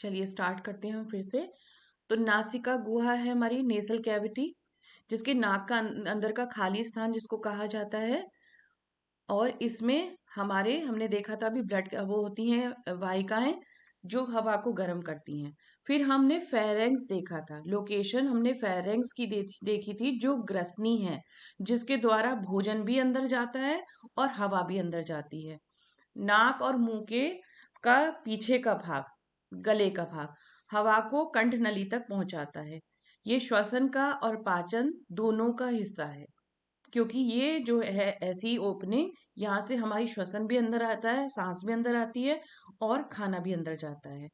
चलिए स्टार्ट करते हैं हम फिर से। तो नासिका गुहा है हमारी नेसल कैविटी, जिसके नाक का अंदर का खाली स्थान जिसको कहा जाता है। और इसमें हमने देखा था अभी ब्लड वो होती हैं वाहिकाएं जो हवा को गर्म करती हैं। फिर हमने फेरेंक्स देखा था, लोकेशन हमने फेरेंक्स की देखी थी जो ग्रसनी है, जिसके द्वारा भोजन भी अंदर जाता है और हवा भी अंदर जाती है। नाक और मुंह के का पीछे का भाग, गले का भाग, हवा को कंठ नली तक पहुंचाता है। ये श्वसन का और पाचन दोनों का हिस्सा है, क्योंकि ये जो है ऐसी ओपनिंग, यहाँ से हमारी श्वसन भी अंदर आता है, सांस भी अंदर आती है और खाना भी अंदर जाता है।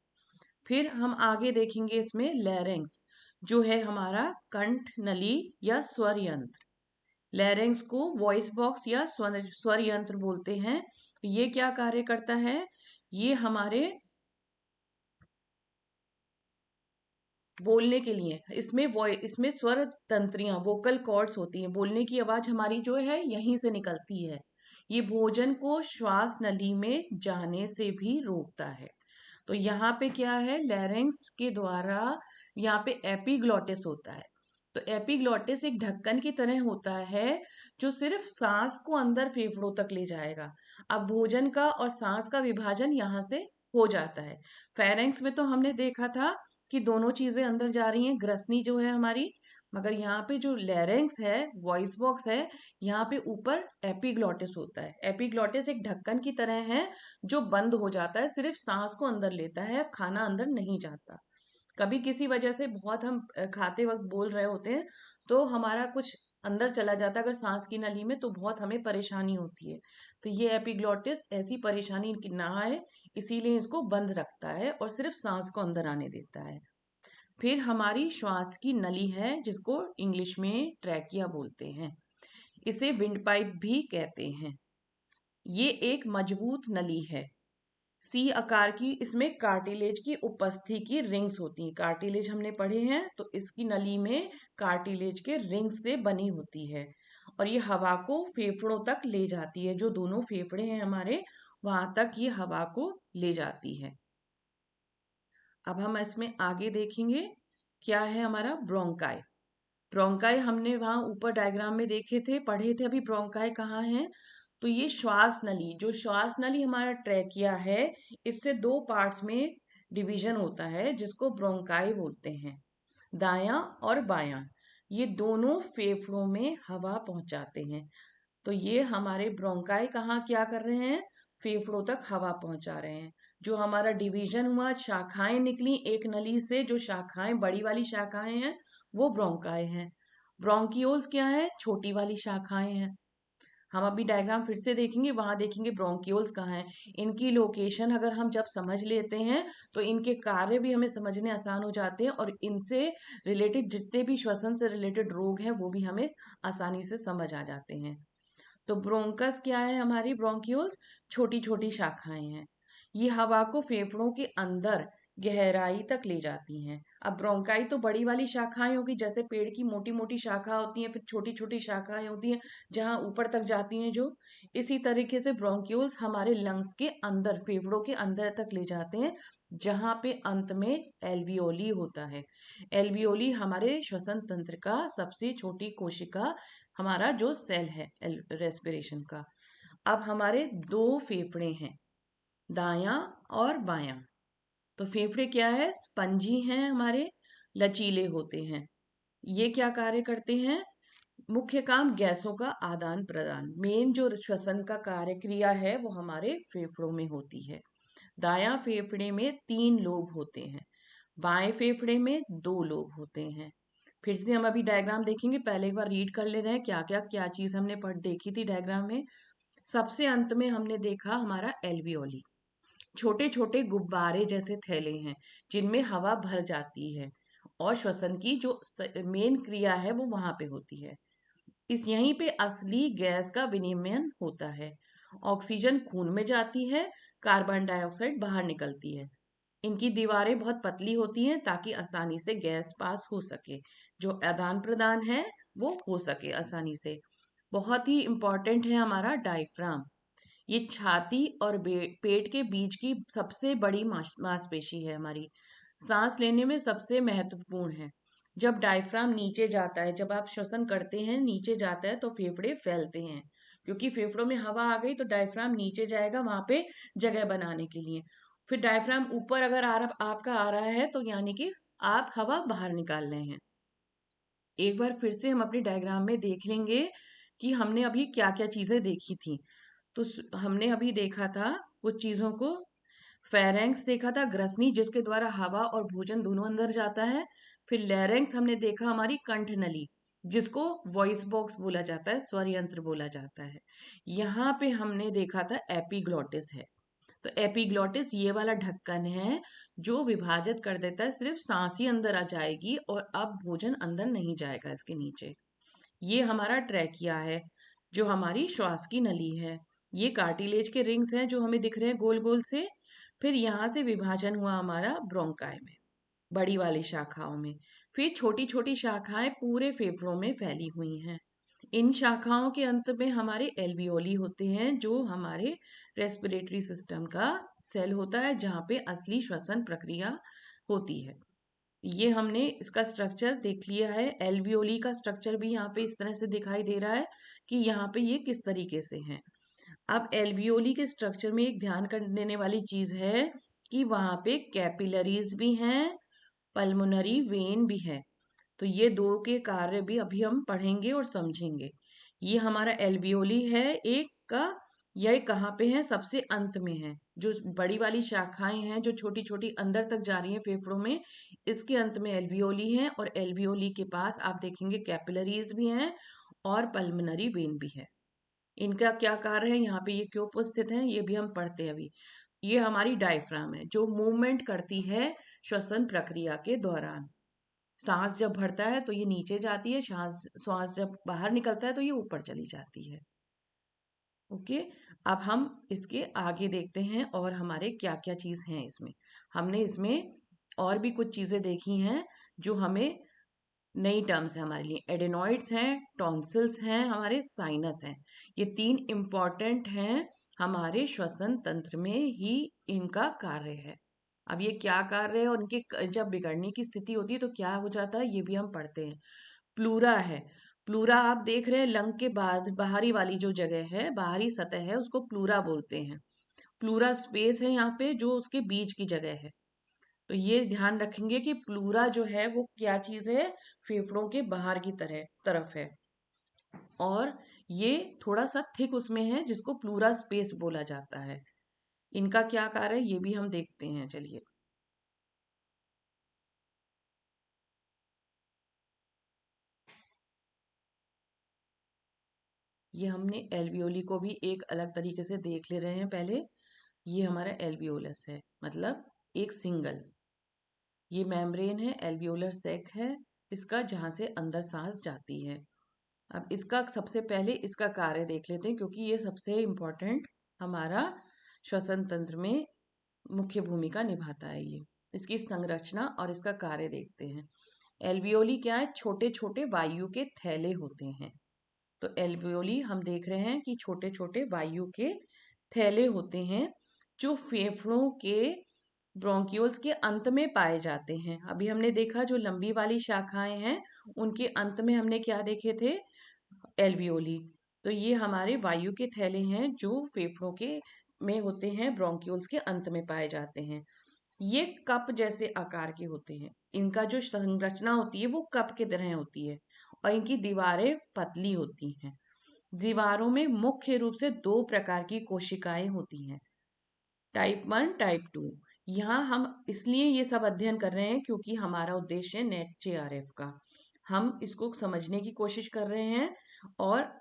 फिर हम आगे देखेंगे इसमें लैरिंग्स, जो है हमारा कंठ नली या स्वर यंत्र। लैरिंग्स को वॉइस बॉक्स या स्वर यंत्र बोलते हैं। ये क्या कार्य करता है? ये हमारे बोलने के लिए, इसमें स्वर तंत्रियां, वोकल कॉर्ड्स होती हैं। बोलने की आवाज हमारी जो है यहीं से निकलती है। ये भोजन को श्वास नली में जाने से भी रोकता है। तो यहाँ पे क्या है, लैरिंग्स के द्वारा यहाँ पे एपिग्लॉटिस होता है। तो एपिग्लॉटिस एक ढक्कन की तरह होता है जो सिर्फ सांस को अंदर फेफड़ों तक ले जाएगा। अब भोजन का और सांस का विभाजन यहाँ से हो जाता है। फेरेंक्स में तो हमने देखा था कि दोनों चीजें अंदर जा रही हैं, ग्रसनी जो है हमारी, मगर यहाँ पे जो लैरिंग्स है, वॉइस बॉक्स है, यहाँ पे ऊपर एपिग्लॉटिस होता है। एपिग्लॉटिस एक ढक्कन की तरह है जो बंद हो जाता है, सिर्फ सांस को अंदर लेता है, खाना अंदर नहीं जाता। कभी किसी वजह से बहुत हम खाते वक्त बोल रहे होते हैं तो हमारा कुछ अंदर चला जाता है अगर सांस की नली में, तो बहुत हमें परेशानी होती है। तो ये एपिग्लॉटिस ऐसी परेशानी ना आए, इसीलिए इसको बंद रखता है और सिर्फ सांस को अंदर आने देता है। फिर हमारी श्वास की नली है जिसको इंग्लिश में ट्रैकिया बोलते हैं। इसे विंड पाइप भी कहते हैं। ये एक मजबूत नली है, सी आकार की। इसमें कार्टिलेज की उपस्थिति की रिंग्स होती हैं। कार्टिलेज हमने पढ़े हैं, तो इसकी नली में कार्टिलेज के रिंग्स से बनी होती है और ये हवा को फेफड़ों तक ले जाती है। जो दोनों फेफड़े हैं हमारे, वहां तक ये हवा को ले जाती है। अब हम इसमें आगे देखेंगे क्या है हमारा ब्रोंकाई। ब्रोंकाई हमने वहां ऊपर डायग्राम में देखे थे, पढ़े थे। अभी ब्रोंकाई कहाँ है? तो ये श्वास नली, जो श्वास नली हमारा ट्रैकिया है, इससे दो पार्ट्स में डिवीजन होता है जिसको ब्रोंकाई बोलते हैं। दायां और बायां, ये दोनों फेफड़ों में हवा पहुंचाते हैं। तो ये हमारे ब्रोंकाई कहाँ क्या कर रहे हैं? फेफड़ों तक हवा पहुंचा रहे हैं। जो हमारा डिवीजन हुआ, शाखाएं निकली एक नली से, जो शाखाएं बड़ी वाली शाखाएं हैं वो ब्रोंकाई हैं। ब्रोंकियोल्स क्या है? छोटी वाली शाखाएं हैं। हम अभी डायग्राम फिर से देखेंगे, वहां देखेंगे ब्रोंकियोल्स कहाँ हैं। इनकी लोकेशन अगर हम जब समझ लेते हैं तो इनके कार्य भी हमें समझने आसान हो जाते हैं और इनसे रिलेटेड जितने भी श्वसन से रिलेटेड रोग हैं वो भी हमें आसानी से समझ आ जाते हैं। तो ब्रोंकस क्या है? हमारी ब्रोंक्यूल्स छोटी छोटी शाखाएं हैं। ये हवा को फेफड़ों के अंदर गहराई तक ले जाती हैं। अब ब्रोंकाई तो बड़ी वाली शाखाएं होगी, जैसे पेड़ की मोटी मोटी शाखा होती हैं, फिर छोटी छोटी शाखाएं होती हैं जहां ऊपर तक जाती हैं जो। इसी तरीके से ब्रोंक्यूल्स हमारे लंग्स के अंदर, फेफड़ों के अंदर तक ले जाते हैं, जहां पे अंत में एल्वियोली होता है। एल्वियोली हमारे श्वसन तंत्र का सबसे छोटी कोशिका, हमारा जो सेल है रेस्पिरेशन का। अब हमारे दो फेफड़े हैं, दायां और बायां। तो फेफड़े क्या है? स्पंजी हैं हमारे, लचीले होते हैं। ये क्या कार्य करते हैं? मुख्य काम गैसों का आदान प्रदान। मेन जो श्वसन का कार्य क्रिया है वो हमारे फेफड़ों में होती है। दायां फेफड़े में 3 लोब होते हैं, बाएं फेफड़े में 2 लोब होते हैं। फिर से हम अभी डायग्राम देखेंगे, पहले एक बार रीड कर ले रहे हैं क्या क्या क्या चीज हमने पढ़ देखी थी डायग्राम में। सबसे अंत में हमने देखा हमारा एल्वियोली, छोटे छोटे गुब्बारे जैसे थैले हैं जिनमें हवा भर जाती है और श्वसन की जो मेन क्रिया है वो वहां पे होती है। इस यहीं पे असली गैस का विनिमयन होता है। ऑक्सीजन खून में जाती है, कार्बन डाइऑक्साइड बाहर निकलती है। इनकी दीवारें बहुत पतली होती हैं ताकि आसानी से गैस पास हो सके, जो आदान प्रदान है वो हो सके आसानी से। बहुत ही इंपॉर्टेंट है हमारा डायफ्राम। ये छाती और पेट के बीच की सबसे बड़ी मांसपेशी है हमारी। सांस लेने में सबसे महत्वपूर्ण है। जब डायफ्राम नीचे जाता है, जब आप श्वसन करते हैं नीचे जाता है तो फेफड़े फैलते हैं, क्योंकि फेफड़ों में हवा आ गई तो डायफ्राम नीचे जाएगा वहां पे जगह बनाने के लिए। फिर डायफ्राम ऊपर अगर आपका आ रहा है तो यानी कि आप हवा बाहर निकाल रहे हैं। एक बार फिर से हम अपनी डायग्राम में देख लेंगे कि हमने अभी क्या क्या चीजें देखी थी। तो हमने अभी देखा था कुछ चीजों को। फेरेंक्स देखा था, ग्रसनी, जिसके द्वारा हवा और भोजन दोनों अंदर जाता है। फिर लैरेंक्स हमने देखा, हमारी कंठ नली, जिसको वॉइस बॉक्स बोला जाता है, स्वर यंत्र बोला जाता है। यहाँ पे हमने देखा था एपिग्लॉटिस है। तो एपिग्लॉटिस ये वाला ढक्कन है जो विभाजित कर देता है, सिर्फ सांस ही अंदर आ जाएगी और अब भोजन अंदर नहीं जाएगा इसके नीचे। ये हमारा ट्रैकिया है जो हमारी श्वास की नली है। ये कार्टिलेज के रिंग्स हैं जो हमें दिख रहे हैं गोल गोल से। फिर यहाँ से विभाजन हुआ हमारा ब्रोंकाई में, बड़ी वाली शाखाओं में। फिर छोटी छोटी शाखाएं पूरे फेफड़ों में फैली हुई हैं। इन शाखाओं के अंत में हमारे एल्वियोली होते हैं जो हमारे रेस्पिरेटरी सिस्टम का सेल होता है, जहाँ पे असली श्वसन प्रक्रिया होती है। ये हमने इसका स्ट्रक्चर देख लिया है। एल्वियोली का स्ट्रक्चर भी यहाँ पे इस तरह से दिखाई दे रहा है कि यहाँ पे ये किस तरीके से है। अब एल्वियोली के स्ट्रक्चर में एक ध्यान कर देने वाली चीज है कि वहां पे कैपिलरीज भी हैं, पल्मोनरी वेन भी है। तो ये दो के कार्य भी अभी हम पढ़ेंगे और समझेंगे। ये हमारा एल्वियोली है एक का। यह कहाँ पे है? सबसे अंत में है। जो बड़ी वाली शाखाएं हैं जो छोटी छोटी अंदर तक जा रही हैं फेफड़ों में, इसके अंत में एल्वियोली है। और एल्वियोली के पास आप देखेंगे कैपिलरीज भी हैं और पल्मोनरी वेन भी है। इनका क्या कार्य है, यहाँ पे ये क्यों उपस्थित है, ये भी हम पढ़ते हैं अभी। ये हमारी डायफ्राम है जो मूवमेंट करती है श्वसन प्रक्रिया के दौरान। सांस जब भरता है तो ये नीचे जाती है, सांस श्वास जब बाहर निकलता है तो ये ऊपर चली जाती है। ओके। अब हम इसके आगे देखते हैं और हमारे क्या क्या चीज हैं इसमें। हमने इसमें और भी कुछ चीजें देखी हैं जो हमें नई टर्म्स है हमारे लिए। एडेनॉइड्स हैं, टॉन्सिल्स हैं, हमारे साइनस हैं। ये तीन इंपॉर्टेंट हैं हमारे श्वसन तंत्र में ही, इनका कार्य है। अब ये क्या कार्य है और उनके जब बिगड़ने की स्थिति होती है तो क्या हो जाता है, ये भी हम पढ़ते हैं। प्लूरा है। प्लूरा आप देख रहे हैं लंग के बाद बाहरी वाली जो जगह है, बाहरी सतह है, उसको प्लूरा बोलते हैं। प्लूरा स्पेस है यहाँ पे जो उसके बीच की जगह है। तो ये ध्यान रखेंगे कि प्लूरा जो है वो क्या चीज है, फेफड़ों के बाहर की तरफ है। और ये थोड़ा सा थिक उसमें है जिसको प्लूरा स्पेस बोला जाता है। इनका क्या कार्य है ये भी हम देखते हैं, चलिए। ये हमने एल्वियोली को भी एक अलग तरीके से देख ले रहे हैं पहले। ये हमारा एल्वियोलस है, मतलब एक सिंगल। ये मेम्ब्रेन है, एल्वियोलर सैक है इसका, जहां से अंदर सांस जाती है। अब इसका सबसे पहले इसका कार्य देख लेते हैं, क्योंकि ये सबसे इम्पोर्टेंट हमारा श्वसन तंत्र में मुख्य भूमिका निभाता है ये। इसकी संरचना और इसका कार्य देखते हैं। एल्वियोली क्या है? छोटे छोटे वायु के थैले होते हैं। तो एल्वियोली हम देख रहे हैं कि छोटे छोटे वायु के थैले होते हैं जो फेफड़ों के ब्रोंक्यूल्स के अंत में पाए जाते हैं। अभी हमने देखा जो लंबी वाली शाखाएं हैं उनके अंत में हमने क्या देखे थे? एल्वियोली। तो ये हमारे वायु के थैले हैं जो फेफड़ों के में होते हैं, ब्रोंक्यूल्स के अंत में पाए जाते हैं। ये कप जैसे आकार के होते हैं। इनका जो संरचना होती है वो कप के तरह होती है और इनकी दीवारें पतली होती हैं। दीवारों में मुख्य रूप से दो प्रकार की कोशिकाएं होती हैं, टाइप 1, टाइप 2। यहाँ हम इसलिए ये सब अध्ययन कर रहे हैं क्योंकि हमारा उद्देश्य है नेट जेआरएफ का। हम इसको समझने की कोशिश कर रहे हैं और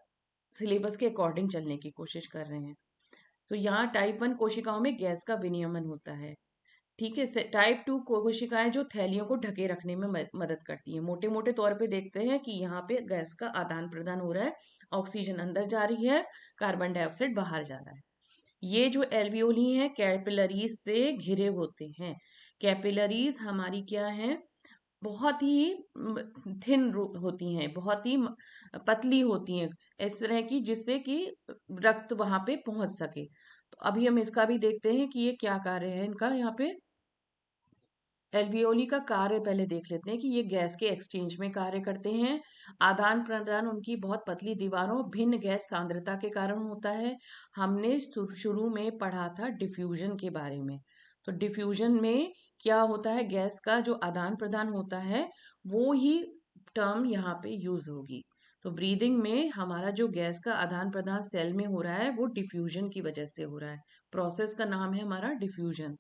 सिलेबस के अकॉर्डिंग चलने की कोशिश कर रहे हैं। तो यहाँ टाइप 1 कोशिकाओं में गैस का विनियमन होता है। ठीक है। टाइप 2 कोशिकाएं जो थैलियों को ढके रखने में मदद करती हैं। मोटे मोटे तौर पे देखते हैं कि यहाँ पे गैस का आदान प्रदान हो रहा है, ऑक्सीजन अंदर जा रही है, कार्बन डाइऑक्साइड बाहर जा रहा है। ये जो एल्वियोली हैं कैपिलरीज से घिरे होते हैं। कैपिलरीज हमारी क्या है? बहुत ही थिन होती हैं, बहुत ही पतली होती हैं, इस तरह की, जिससे कि रक्त वहां पे पहुंच सके। तो अभी हम इसका भी देखते हैं कि ये क्या कार्य है इनका यहाँ पे। एल्वियोली का कार्य पहले देख लेते हैं कि ये गैस के एक्सचेंज में कार्य करते हैं। आदान प्रदान उनकी बहुत पतली दीवारों, भिन्न गैस सांद्रता के कारण होता है। हमने शुरू में पढ़ा था डिफ्यूजन के बारे में। तो डिफ्यूजन में क्या होता है, गैस का जो आदान प्रदान होता है वो ही टर्म यहाँ पे यूज होगी। तो ब्रीदिंग में हमारा जो गैस का आदान प्रदान सेल में हो रहा है वो डिफ्यूजन की वजह से हो रहा है। प्रोसेस का नाम है हमारा डिफ्यूजन।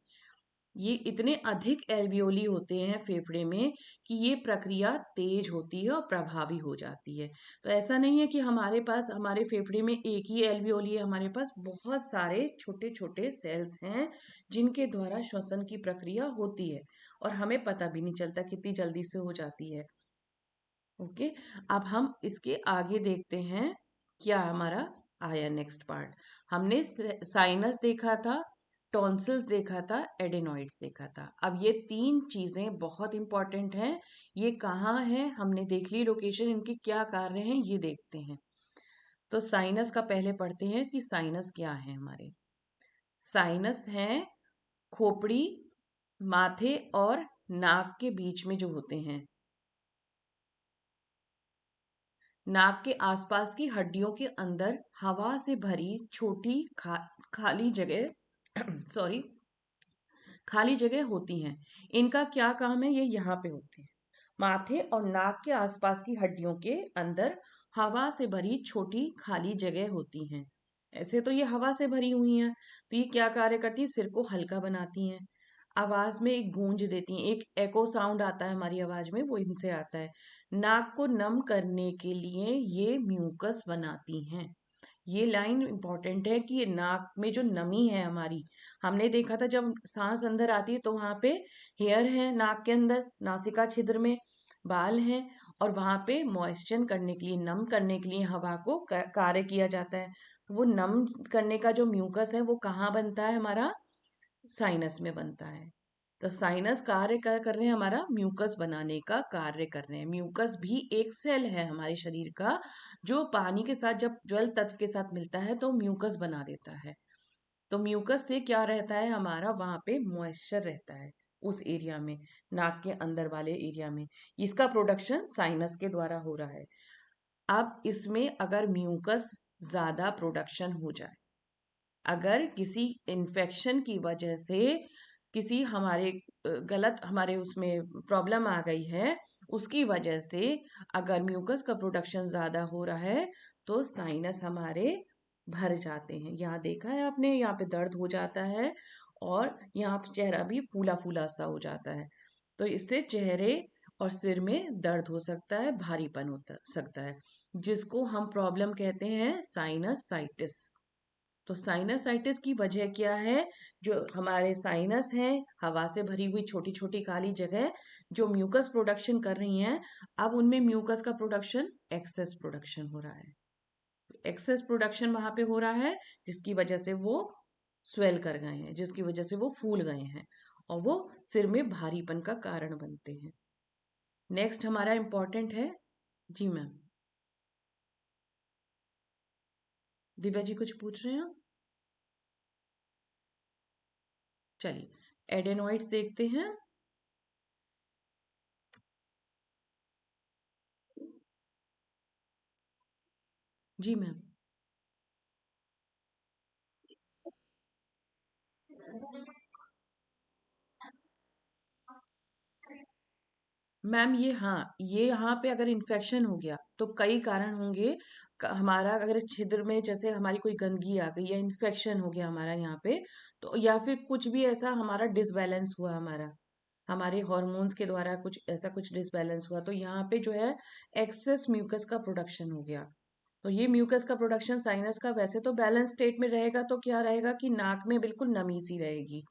ये इतने अधिक एल्वियोली होते हैं फेफड़े में कि ये प्रक्रिया तेज होती है और प्रभावी हो जाती है। तो ऐसा नहीं है कि हमारे पास, हमारे फेफड़े में एक ही एल्वियोली है, हमारे पास बहुत सारे छोटे छोटे सेल्स हैं जिनके द्वारा श्वसन की प्रक्रिया होती है और हमें पता भी नहीं चलता कितनी जल्दी से हो जाती है। ओके, अब हम इसके आगे देखते हैं क्या हमारा आया नेक्स्ट पार्ट। हमने साइनस देखा था, टॉन्सिल्स देखा था, एडेनॉइड्स देखा था। अब ये तीन चीजें बहुत इंपॉर्टेंट हैं। ये कहाँ है हमने देख ली लोकेशन, इनके क्या कार्य हैं ये देखते हैं। तो साइनस का पहले पढ़ते हैं कि साइनस क्या है हमारे। साइनस है खोपड़ी, माथे और नाक के बीच में जो होते हैं, नाक के आसपास की हड्डियों के अंदर हवा से भरी छोटी खाली जगह सॉरी, खाली जगह होती हैं। इनका क्या काम है, ये यहाँ पे होते हैं। माथे और नाक के आसपास की हड्डियों के अंदर हवा से भरी छोटी खाली जगह होती हैं। ऐसे तो ये हवा से भरी हुई हैं, तो ये क्या कार्य करती है, सिर को हल्का बनाती हैं, आवाज में एक गूंज देती हैं, एक एको साउंड आता है हमारी आवाज में, वो इनसे आता है। नाक को नम करने के लिए ये म्यूकस बनाती हैं। ये लाइन इंपॉर्टेंट है कि ये नाक में जो नमी है हमारी, हमने देखा था जब सांस अंदर आती है तो वहां पे हेयर है, नाक के अंदर नासिका छिद्र में बाल हैं, और वहां पे मॉइस्चर करने के लिए, नम करने के लिए हवा को कार्य किया जाता है। वो नम करने का जो म्यूकस है वो कहाँ बनता है, हमारा साइनस में बनता है। तो साइनस कार्य क्या कर रहे हैं, हमारा म्यूकस बनाने का कार्य कर रहे हैं। म्यूकस भी एक सेल है हमारे शरीर का, जो पानी के साथ जब जल तत्व के साथ मिलता है तो म्यूकस बना देता है। तो म्यूकस से क्या रहता है, हमारा वहां पे मॉइस्चर रहता है उस एरिया में, नाक के अंदर वाले एरिया में। इसका प्रोडक्शन साइनस के द्वारा हो रहा है। अब इसमें अगर म्यूकस ज्यादा प्रोडक्शन हो जाए, अगर किसी इन्फेक्शन की वजह से किसी हमारे गलत हमारे उसमें प्रॉब्लम आ गई है, उसकी वजह से अगर म्यूकस का प्रोडक्शन ज्यादा हो रहा है तो साइनस हमारे भर जाते हैं। यहाँ देखा है आपने, यहाँ पे दर्द हो जाता है और यहाँ पे चेहरा भी फूला फूला सा हो जाता है। तो इससे चेहरे और सिर में दर्द हो सकता है, भारीपन हो सकता है, जिसको हम प्रॉब्लम कहते हैं साइनसाइटिस। तो साइनसाइटिस की वजह क्या है, जो हमारे साइनस हैं, हवा से भरी हुई छोटी छोटी काली जगह जो म्यूकस प्रोडक्शन कर रही हैं, अब उनमें म्यूकस का प्रोडक्शन, एक्सेस प्रोडक्शन हो रहा है। एक्सेस प्रोडक्शन वहां पे हो रहा है जिसकी वजह से वो स्वेल कर गए हैं, जिसकी वजह से वो फूल गए हैं और वो सिर में भारीपन का कारण बनते हैं। नेक्स्ट हमारा इंपॉर्टेंट है, जी मैम, दिव्या जी कुछ पूछ रहे हैं आप? चलिए एडेनोइड्स देखते हैं। जी मैम। मैम ये, हाँ, ये यहाँ पे अगर इन्फेक्शन हो गया तो कई कारण होंगे। हमारा अगर छिद्र में जैसे हमारी कोई गंदगी आ गई या इन्फेक्शन हो गया हमारा यहाँ पे, तो या फिर कुछ भी ऐसा हमारा डिसबैलेंस हुआ, हमारा हमारे हॉर्मोन्स के द्वारा कुछ ऐसा कुछ डिसबैलेंस हुआ, तो यहाँ पे जो है एक्सेस म्यूकस का प्रोडक्शन हो गया। तो ये म्यूकस का प्रोडक्शन साइनस का वैसे तो बैलेंस स्टेट में रहेगा तो क्या रहेगा कि नाक में बिल्कुल नमी सी रहेगी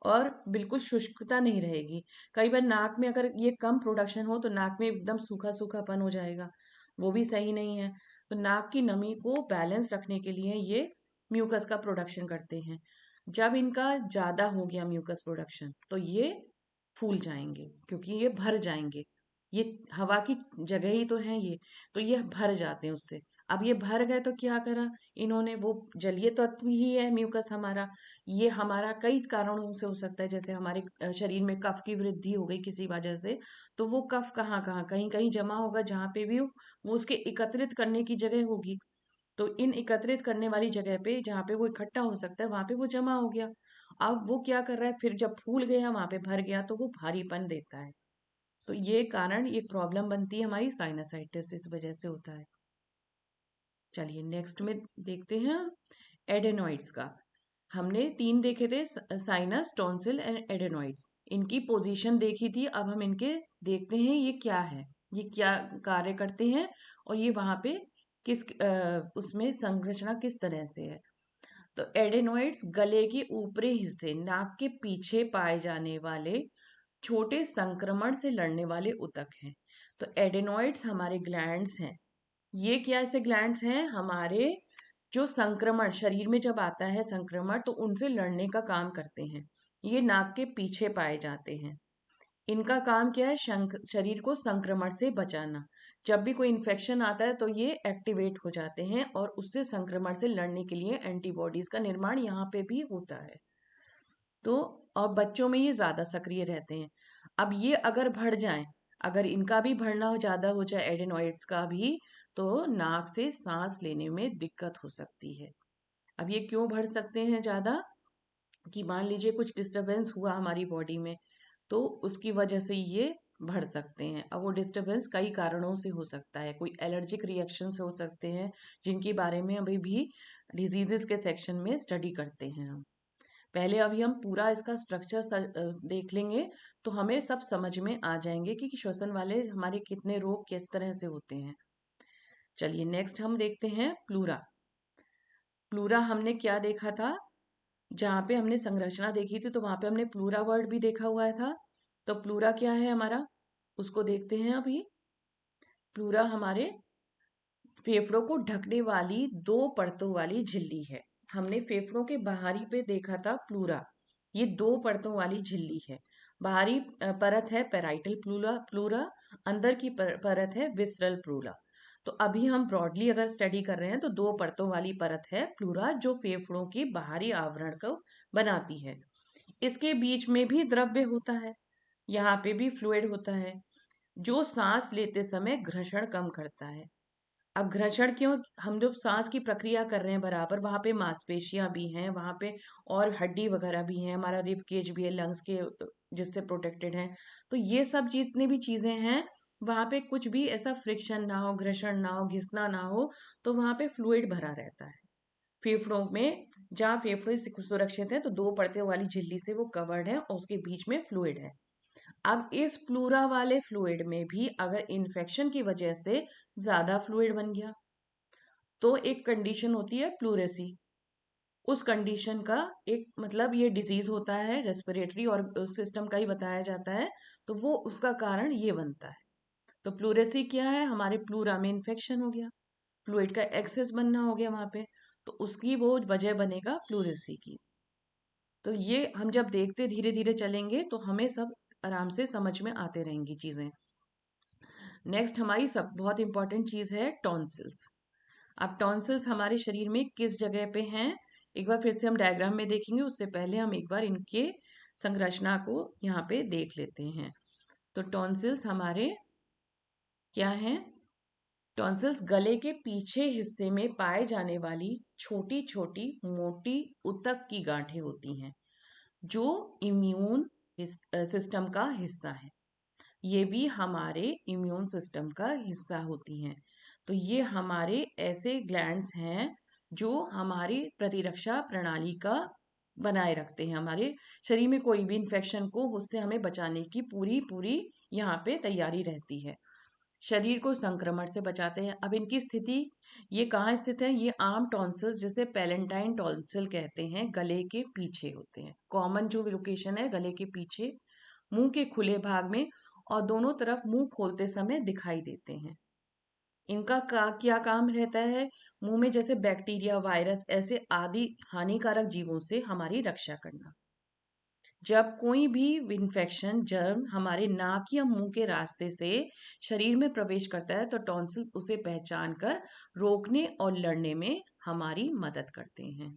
और बिल्कुल शुष्कता नहीं रहेगी। कई बार नाक में अगर ये कम प्रोडक्शन हो तो नाक में एकदम सूखा सूखापन हो जाएगा, वो भी सही नहीं है। तो नाक की नमी को बैलेंस रखने के लिए ये म्यूकस का प्रोडक्शन करते हैं। जब इनका ज्यादा हो गया म्यूकस प्रोडक्शन तो ये फूल जाएंगे क्योंकि ये भर जाएंगे। ये हवा की जगह ही तो है ये, तो ये भर जाते हैं उससे। अब ये भर गए तो क्या करा इन्होंने, वो जलीय तत्व ही है म्यूकस हमारा। ये हमारा कई कारणों से हो सकता है, जैसे हमारे शरीर में कफ की वृद्धि हो गई किसी वजह से, तो वो कफ कहाँ कहाँ कहीं कहीं जमा होगा, जहाँ पे भी वो उसके एकत्रित करने की जगह होगी। तो इन एकत्रित करने वाली जगह पे जहाँ पे वो इकट्ठा हो सकता है, वहां पे वो जमा हो गया। अब वो क्या कर रहा है, फिर जब फूल गया वहां पे भर गया तो वो भारीपन देता है। तो ये कारण, ये प्रॉब्लम बनती है हमारी साइनसाइटिस, इस वजह से होता है। चलिए नेक्स्ट में देखते हैं एडेनॉइड्स का। हमने तीन देखे थे, साइनस, टॉन्सिल एंड एडेनॉइड्स। इनकी पोजीशन देखी थी, अब हम इनके देखते हैं ये क्या है, ये क्या कार्य करते हैं, और ये वहां पे किस उसमें संरचना किस तरह से है। तो एडेनोइड्स गले के ऊपरी हिस्से, नाक के पीछे पाए जाने वाले छोटे संक्रमण से लड़ने वाले ऊतक हैं। तो एडेनोइड्स हमारे ग्लैंड्स हैं। ये क्या ऐसे ग्लैंड्स हैं हमारे, जो संक्रमण शरीर में जब आता है संक्रमण, तो उनसे लड़ने का काम करते हैं। ये नाक के पीछे पाए जाते हैं। इनका काम क्या है, शरीर को संक्रमण से बचाना। जब भी कोई इन्फेक्शन आता है तो ये एक्टिवेट हो जाते हैं और उससे संक्रमण से लड़ने के लिए एंटीबॉडीज का निर्माण यहाँ पे भी होता है। तो और बच्चों में ये ज्यादा सक्रिय रहते हैं। अब ये अगर बढ़ जाएं, अगर इनका भी बढ़ना हो, ज्यादा हो जाए एडेनोइड्स का भी, तो नाक से सांस लेने में दिक्कत हो सकती है। अब ये क्यों बढ़ सकते हैं ज्यादा, कि मान लीजिए कुछ डिस्टरबेंस हुआ हमारी बॉडी में, तो उसकी वजह से ये बढ़ सकते हैं। अब वो डिस्टरबेंस कई कारणों से हो सकता है, कोई एलर्जिक रिएक्शन से हो सकते हैं, जिनके बारे में अभी भी डिजीजेस के सेक्शन में स्टडी करते हैं हम। पहले अभी हम पूरा इसका स्ट्रक्चर देख लेंगे, तो हमें सब समझ में आ जाएंगे कि श्वसन वाले हमारे कितने रोग किस तरह से होते हैं। चलिए नेक्स्ट हम देखते हैं प्लूरा। प्लूरा हमने क्या देखा था, जहाँ पे हमने संरचना देखी थी तो वहां पे हमने प्लूरा वर्ड भी देखा हुआ था। तो प्लूरा क्या है हमारा, उसको देखते हैं अभी। प्लूरा हमारे फेफड़ों को ढकने वाली दो परतों वाली झिल्ली है। हमने फेफड़ों के बाहरी पे देखा था प्लूरा, ये दो परतों वाली झिल्ली है। बाहरी परत है पेराइटल प्लूरा प्लूरा, अंदर की परत है विसरल प्लूरा। तो अभी हम ब्रॉडली अगर स्टडी कर रहे हैं तो दो परतों वाली परत है प्लूरा, जो फेफड़ों की बाहरी आवरण को बनाती है। इसके बीच में भी द्रव्य होता है, यहाँ पे भी फ्लूइड होता है, जो सांस लेते समय घर्षण कम करता है। अब घर्षण क्यों, हम जब सांस की प्रक्रिया कर रहे हैं बराबर, वहां पे मांसपेशियां भी हैं वहां पे, और हड्डी वगैरह भी है, हमारा रिब केज भी है लंग्स के जिससे प्रोटेक्टेड है। तो ये सब जितनी भी चीजें हैं, वहां पे कुछ भी ऐसा फ्रिक्शन ना हो, घर्षण ना हो, घिसना ना हो, तो वहां पे फ्लूइड भरा रहता है फेफड़ों में। जहाँ फेफड़े सुरक्षित है तो दो परतें वाली झिल्ली से वो कवर्ड है और उसके बीच में फ्लूइड है। अब इस प्लूरा वाले फ्लूइड में भी अगर इन्फेक्शन की वजह से ज्यादा फ्लूइड बन गया, तो एक कंडीशन होती है प्लूरेसी। उस कंडीशन का एक मतलब ये डिजीज होता है, रेस्पिरेटरी और सिस्टम का ही बताया जाता है, तो वो उसका कारण ये बनता है। तो प्लूरेसी क्या है, हमारे प्लूरा में इन्फेक्शन हो गया, फ्लूइड का एक्सेस बनना हो गया वहां पे, तो उसकी वो वजह बनेगा प्लूरेसी की। तो ये हम जब देखते धीरे धीरे चलेंगे तो हमें सब आराम से समझ में आते रहेंगी चीजें। नेक्स्ट हमारी सब बहुत इंपॉर्टेंट चीज है टॉन्सिल्स। अब टॉन्सिल्स हमारे शरीर में किस जगह पे हैं, एक बार फिर से हम डायग्राम में देखेंगे, उससे पहले हम एक बार इनके संरचना को यहाँ पे देख लेते हैं। तो टॉन्सिल्स हमारे क्या हैं, टॉन्सिल्स गले के पीछे हिस्से में पाए जाने वाली छोटी छोटी मोटी ऊतक की गांठें होती हैं, जो इम्यून सिस्टम का हिस्सा है। ये भी हमारे इम्यून सिस्टम का हिस्सा होती हैं। तो ये हमारे ऐसे ग्लैंड्स हैं जो हमारी प्रतिरक्षा प्रणाली का बनाए रखते हैं, हमारे शरीर में कोई भी इन्फेक्शन को उससे हमें बचाने की पूरी पूरी यहाँ पे तैयारी रहती है। शरीर को संक्रमण से बचाते हैं। अब इनकी स्थिति, ये कहाँ स्थित है, ये आम टॉन्सिल्स जिसे पैलेंटाइन टॉन्सिल कहते हैं, गले के पीछे होते हैं। कॉमन जो लोकेशन है गले के पीछे, मुंह के खुले भाग में, और दोनों तरफ मुंह खोलते समय दिखाई देते हैं। इनका क्या काम रहता है, मुंह में जैसे बैक्टीरिया, वायरस, ऐसे आदि हानिकारक जीवों से हमारी रक्षा करना। जब कोई भी इन्फेक्शन जर्म हमारे नाक या मुंह के रास्ते से शरीर में प्रवेश करता है तो टॉन्सिल्स उसे पहचान कर रोकने और लड़ने में हमारी मदद करते हैं।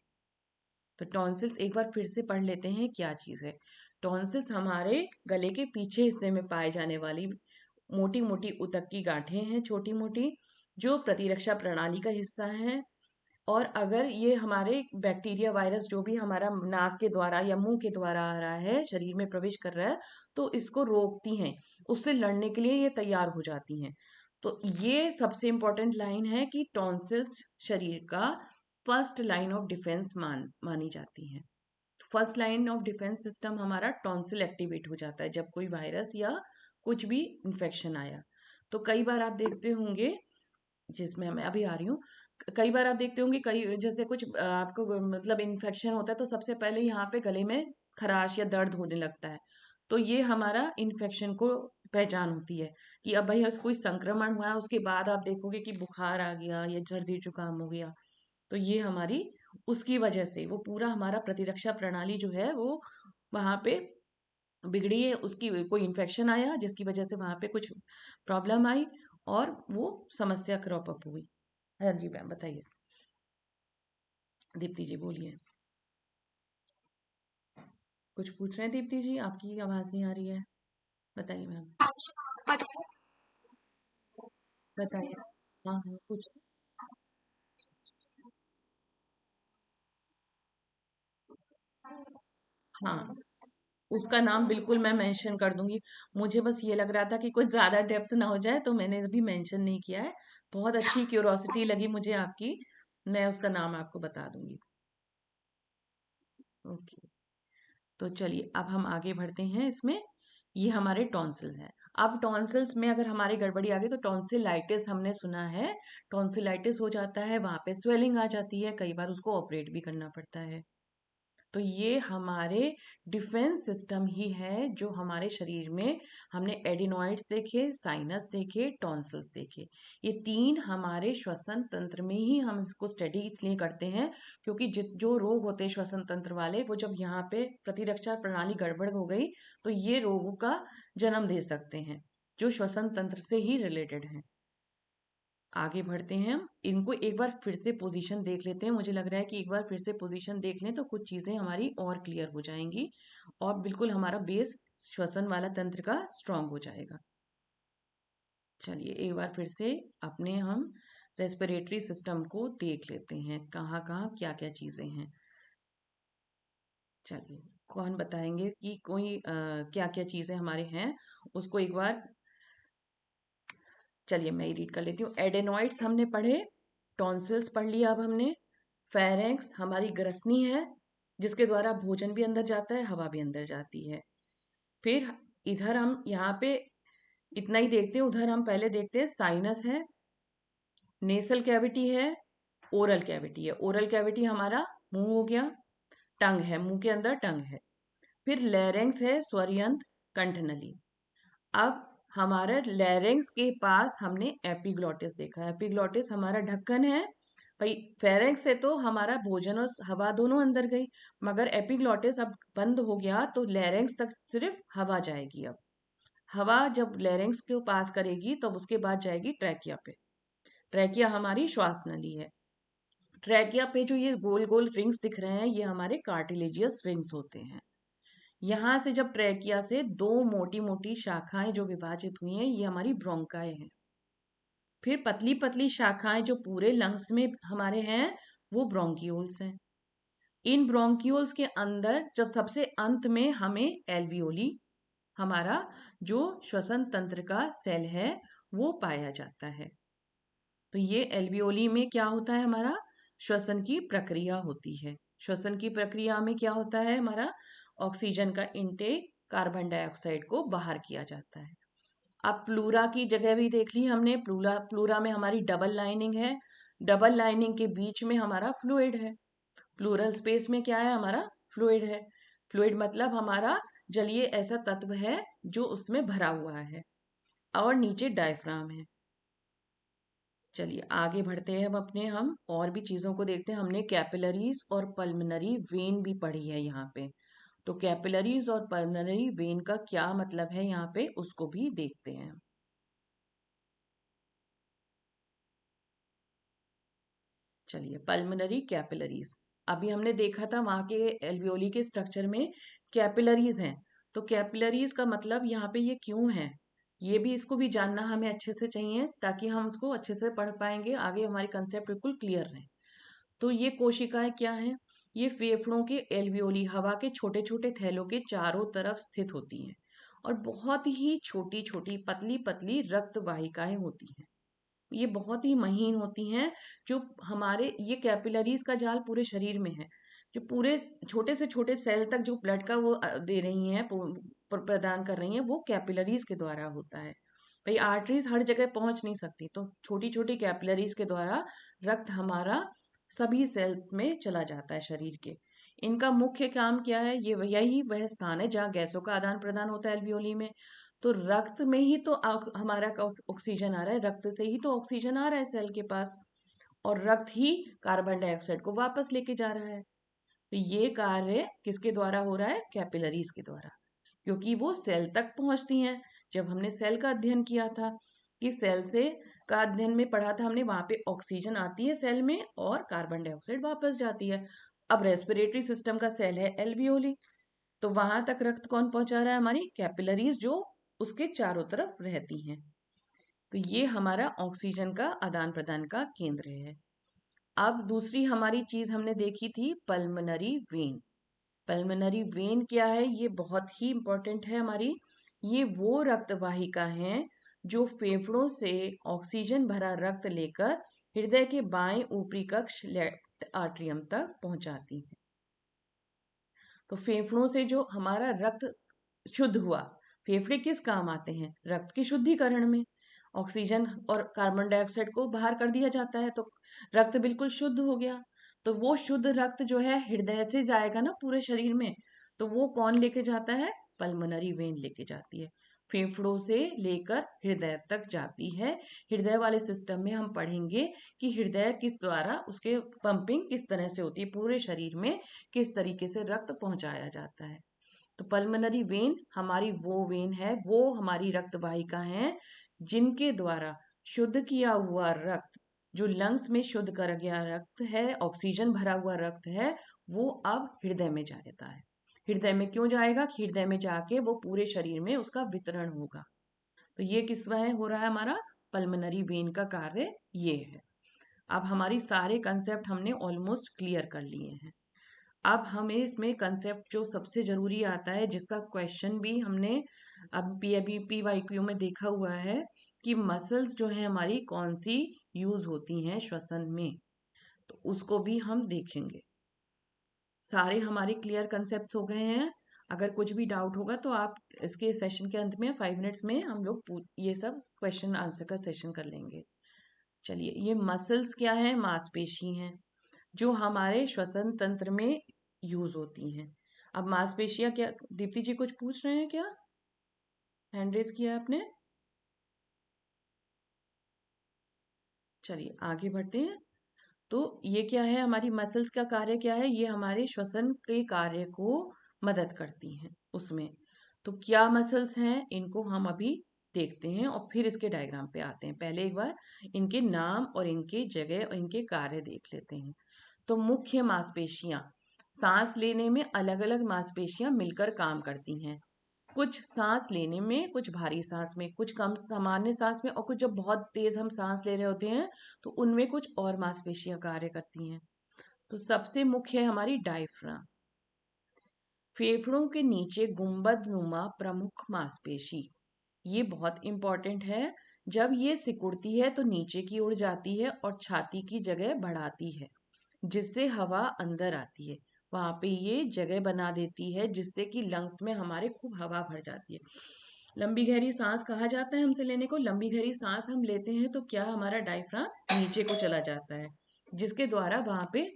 तो टॉन्सिल्स एक बार फिर से पढ़ लेते हैं क्या चीज़ है। टॉन्सिल्स हमारे गले के पीछे हिस्से में पाए जाने वाली मोटी मोटी ऊतक की गांठें हैं, छोटी मोटी, जो प्रतिरक्षा प्रणाली का हिस्सा है। और अगर ये हमारे बैक्टीरिया वायरस जो भी हमारा नाक के द्वारा या मुंह के द्वारा आ रहा है, शरीर में प्रवेश कर रहा है, तो इसको रोकती हैं, उससे लड़ने के लिए ये तैयार हो जाती हैं। तो ये सबसे इंपॉर्टेंट लाइन है कि टॉन्सिल्स शरीर का फर्स्ट लाइन ऑफ डिफेंस मानी जाती है। First line of defence system हमारा टॉन्सिल एक्टिवेट हो जाता है जब कोई वायरस या कुछ भी इंफेक्शन आया। तो कई बार आप देखते होंगे, जिसमें मैं अभी आ रही हूँ, कई बार आप देखते होंगे, कई जैसे कुछ आपको मतलब इन्फेक्शन होता है तो सबसे पहले यहाँ पे गले में खराश या दर्द होने लगता है। तो ये हमारा इन्फेक्शन को पहचान होती है कि अब भाई कोई संक्रमण हुआ है। उसके बाद आप देखोगे कि बुखार आ गया या सर्दी जुकाम हो गया, तो ये हमारी उसकी वजह से वो पूरा हमारा प्रतिरक्षा प्रणाली जो है वो वहां पे बिगड़ी है, उसकी कोई इन्फेक्शन आया जिसकी वजह से वहां पे कुछ प्रॉब्लम आई और वो समस्या क्रॉप अप हुई। हाँ जी मैम बताइए, दीप्ति जी बोलिए। कुछ पूछ रहे हैं दीप्ति जी, आपकी आवाज नहीं आ रही है, बताइए मैम। बताइए। हाँ हाँ कुछ। हाँ, उसका नाम बिल्कुल मैं मेंशन कर दूंगी। मुझे बस ये लग रहा था कि कुछ ज्यादा डेप्थ ना हो जाए, तो मैंने अभी मेंशन नहीं किया है। बहुत अच्छी क्यूरोसिटी लगी मुझे आपकी, मैं उसका नाम आपको बता दूंगी। ओके, तो चलिए अब हम आगे बढ़ते हैं इसमें। ये हमारे टॉन्सिल्स हैं। अब टॉन्सिल्स में अगर हमारी गड़बड़ी आ गई तो टॉन्सिलाइटिस हमने सुना है, टॉन्सिलाइटिस हो जाता है, वहां पे स्वेलिंग आ जाती है, कई बार उसको ऑपरेट भी करना पड़ता है। तो ये हमारे डिफेंस सिस्टम ही है जो हमारे शरीर में, हमने एडिनॉइड्स देखे, साइनस देखे, टॉन्सिल्स देखे, ये तीन हमारे श्वसन तंत्र में ही हम इसको स्टडी इसलिए करते हैं क्योंकि जो रोग होते हैं श्वसन तंत्र वाले, वो जब यहाँ पे प्रतिरक्षा प्रणाली गड़बड़ हो गई तो ये रोगों का जन्म दे सकते हैं जो श्वसन तंत्र से ही रिलेटेड हैं। आगे बढ़ते हैं हम, इनको एक बार फिर से पोजीशन देख लेते हैं। मुझे लग रहा है कि एक बार फिर से पोजीशन देख लें तो कुछ चीजें हमारी और क्लियर हो जाएंगी और बिल्कुल हमारा बेस श्वसन वाला तंत्र का स्ट्रांग हो जाएगा। चलिए एक बार फिर से अपने हम रेस्पिरेटरी सिस्टम को देख लेते हैं, कहाँ कहाँ क्या क्या चीजें हैं। चलिए, कौन बताएंगे कि कोई क्या क्या चीजें हमारे हैं, उसको एक बार। चलिए मैं रीड कर लेती हूँ। एडेनॉइड्स हमने पढ़े, टॉन्सिल्स पढ़ लिया अब हमने, फेरेंक्स हमारी ग्रसनी है जिसके द्वारा भोजन भी अंदर जाता है, हवा भी अंदर जाती है। फिर इधर हम यहाँ पे इतना ही देखते हैं, उधर हम पहले देखते हैं साइनस है, नेसल कैविटी है, ओरल कैविटी है। ओरल कैविटी हमारा मुंह हो गया, टंग है, मुंह के अंदर टंग है। फिर लैरिंग्स है, स्वरयंत्र, कंठनली। अब हमारा लैरिंग्स के पास हमने एपिग्लॉटिस देखा। एपिग्लॉटिस हमारा ढक्कन है भाई। फेरेंक्स से तो हमारा भोजन और हवा दोनों अंदर गई, मगर एपिग्लॉटिस अब बंद हो गया तो लैरिंग्स तक सिर्फ हवा जाएगी। अब हवा जब लैरिंग्स के पास करेगी तब उसके बाद जाएगी ट्रैकिया पे। ट्रैकिया हमारी श्वास नली है। ट्रैकिया पे जो ये गोल गोल रिंग्स दिख रहे हैं ये हमारे कार्टिलेजियस रिंग्स होते हैं। यहाँ से जब ट्रैकिया से दो मोटी मोटी शाखाएं जो विभाजित हुई हैं ये हमारी ब्रोंकाई हैं। फिर पतली पतली शाखाएं जो पूरे लंग्स में हमारे हैं वो ब्रोंकियोल्स हैं। इन ब्रोंकियोल्स के अंदर जब सबसे अंत में हमें एल्वियोली, हमारा जो श्वसन तंत्र का सेल है, वो पाया जाता है। तो ये एल्वियोली में क्या होता है, हमारा श्वसन की प्रक्रिया होती है। श्वसन की प्रक्रिया में क्या होता है, हमारा ऑक्सीजन का इनटेक, कार्बन डाइऑक्साइड को बाहर किया जाता है। अब प्लूरा की जगह भी देख ली हमने। प्लूरा प्लूरा में हमारी डबल लाइनिंग है, डबल लाइनिंग के बीच में हमारा फ्लूइड है। प्लूरल स्पेस में क्या है, हमारा फ्लूइड है। फ्लूइड मतलब हमारा जलीय ऐसा तत्व है जो उसमें भरा हुआ है, और नीचे डायफ्राम है। चलिए आगे बढ़ते हैं। अब अपने हम और भी चीजों को देखते हैं। हमने कैपिलरीज और पल्मनरी वेन भी पढ़ी है यहाँ पे। तो कैपिलरीज और पल्मोनरी वेन का क्या मतलब है यहाँ पे, उसको भी देखते हैं। चलिए, पल्मोनरी कैपिलरीज, अभी हमने देखा था वहां के एल्वियोली के स्ट्रक्चर में कैपिलरीज हैं। तो कैपिलरीज का मतलब यहाँ पे ये क्यों है, ये भी इसको भी जानना हमें अच्छे से चाहिए, ताकि हम उसको अच्छे से पढ़ पाएंगे, आगे हमारी कंसेप्ट बिल्कुल क्लियर रहे। तो ये कोशिकाएं क्या हैं, ये फेफड़ों के एल्वियोली, हवा के छोटे छोटे थैलों के चारों तरफ स्थित होती हैं, और बहुत ही छोटी छोटी पतली पतली रक्त वाहिकाएं होती हैं। ये बहुत ही महीन होती हैं, जो हमारे ये कैपिलरीज का जाल पूरे शरीर में है, जो पूरे छोटे से छोटे सेल तक जो ब्लड का वो दे रही हैं, प्रदान कर रही हैं, वो कैपिलरीज के द्वारा होता है। भाई आर्टरीज हर जगह पहुंच नहीं सकती, तो छोटी छोटी कैपिलरीज के द्वारा रक्त हमारा सभी सेल्स में चला जाता है शरीर के। इनका मुख्य काम क्या है, ये यही वह स्थान है जहाँ गैसों का आदान प्रदान होता है एल्वियोली में। तो रक्त में ही तो हमारा ऑक्सीजन आ रहा है, रक्त से ही तो ऑक्सीजन आ रहा है सेल के पास, और रक्त ही कार्बन डाइऑक्साइड को वापस लेके जा रहा है। तो ये कार्य किसके द्वारा हो रहा है, कैपिलरीज के द्वारा, क्योंकि वो सेल तक पहुंचती हैं। जब हमने सेल का अध्ययन किया था, कि सेल से का अध्ययन में पढ़ा था हमने, वहां पे ऑक्सीजन आती है सेल में और कार्बन डाइऑक्साइड वापस जाती है। अब रेस्पिरेटरी सिस्टम का सेल है एल्वियोली, तो वहां तक रक्त कौन पहुंचा रहा है, हमारी कैपिलरीज, जो उसके चारों तरफ रहती हैं। तो ये हमारा ऑक्सीजन का आदान प्रदान का केंद्र है। अब दूसरी हमारी चीज हमने देखी थी पल्मोनरी वेन। पल्मोनरी वेन क्या है, ये बहुत ही इंपॉर्टेंट है हमारी। ये वो रक्त वाहिका है जो फेफड़ों से ऑक्सीजन भरा रक्त लेकर हृदय के बाएं ऊपरी कक्ष लेफ्ट आर्ट्रियम तक पहुंचाती है। तो फेफड़ों से जो हमारा रक्त शुद्ध हुआ, फेफड़े किस काम आते हैं, रक्त के शुद्धिकरण में। ऑक्सीजन और कार्बन डाइऑक्साइड को बाहर कर दिया जाता है, तो रक्त बिल्कुल शुद्ध हो गया। तो वो शुद्ध रक्त जो है हृदय से जाएगा ना पूरे शरीर में, तो वो कौन लेके जाता है, पल्मोनरी वेन लेके जाती है। फेफड़ों से लेकर हृदय तक जाती है। हृदय वाले सिस्टम में हम पढ़ेंगे कि हृदय किस द्वारा, उसके पंपिंग किस तरह से होती है, पूरे शरीर में किस तरीके से रक्त पहुंचाया जाता है। तो पल्मोनरी वेन हमारी वो वेन है, वो हमारी रक्त वाहिका है, जिनके द्वारा शुद्ध किया हुआ रक्त, जो लंग्स में शुद्ध कर गया रक्त है, ऑक्सीजन भरा हुआ रक्त है, वो अब हृदय में जाता है। हृदय में क्यों जाएगा, हृदय में जाके वो पूरे शरीर में उसका वितरण होगा। तो ये किस वह हो रहा है, हमारा पल्मोनरी वेन का कार्य ये है। अब हमारी सारे कंसेप्ट हमने ऑलमोस्ट क्लियर कर लिए हैं। अब हमें इसमें कंसेप्ट जो सबसे जरूरी आता है, जिसका क्वेश्चन भी हमने अब PYQ में देखा हुआ है, कि मसल्स जो है हमारी कौन सी यूज होती हैं श्वसन में, तो उसको भी हम देखेंगे। सारे हमारे क्लियर कंसेप्ट्स हो गए हैं। अगर कुछ भी डाउट होगा तो आप इसके सेशन के अंत में 5 मिनट्स में हम लोग ये सब क्वेश्चन आंसर का सेशन कर लेंगे। चलिए, ये मसल्स क्या है, मांसपेशी हैं, जो हमारे श्वसन तंत्र में यूज होती हैं। अब मांसपेशियां क्या, दीप्ति जी कुछ पूछ रहे हैं क्या, हैंड रेज किया है आपने। चलिए आगे बढ़ते हैं। तो ये क्या है, हमारी मसल्स का कार्य क्या है, ये हमारे श्वसन के कार्य को मदद करती हैं उसमें। तो क्या मसल्स हैं, इनको हम अभी देखते हैं और फिर इसके डायग्राम पे आते हैं। पहले एक बार इनके नाम और इनके जगह और इनके कार्य देख लेते हैं। तो मुख्य मांसपेशियां, सांस लेने में अलग अलग मांसपेशियां मिलकर काम करती हैं। कुछ सांस लेने में, कुछ भारी सांस में, कुछ कम सामान्य सांस में, और कुछ जब बहुत तेज हम सांस ले रहे होते हैं तो उनमें कुछ और मांसपेशियां कार्य करती हैं। तो सबसे मुख्य है हमारी डायफ्राम, फेफड़ों के नीचे गुंबद नुमा प्रमुख मांसपेशी। ये बहुत इंपॉर्टेंट है। जब ये सिकुड़ती है तो नीचे की ओर जाती है और छाती की जगह बढ़ाती है, जिससे हवा अंदर आती है। वहां पे ये जगह बना देती है, जिससे कि लंग्स में हमारे खूब हवा भर जाती है। लंबी गहरी सांस कहा जाता है हमसे लेने को। लंबी गहरी सांस हम लेते हैं तो क्या, हमारा डायफ्राम नीचे को चला जाता है, जिसके द्वारा वहां पे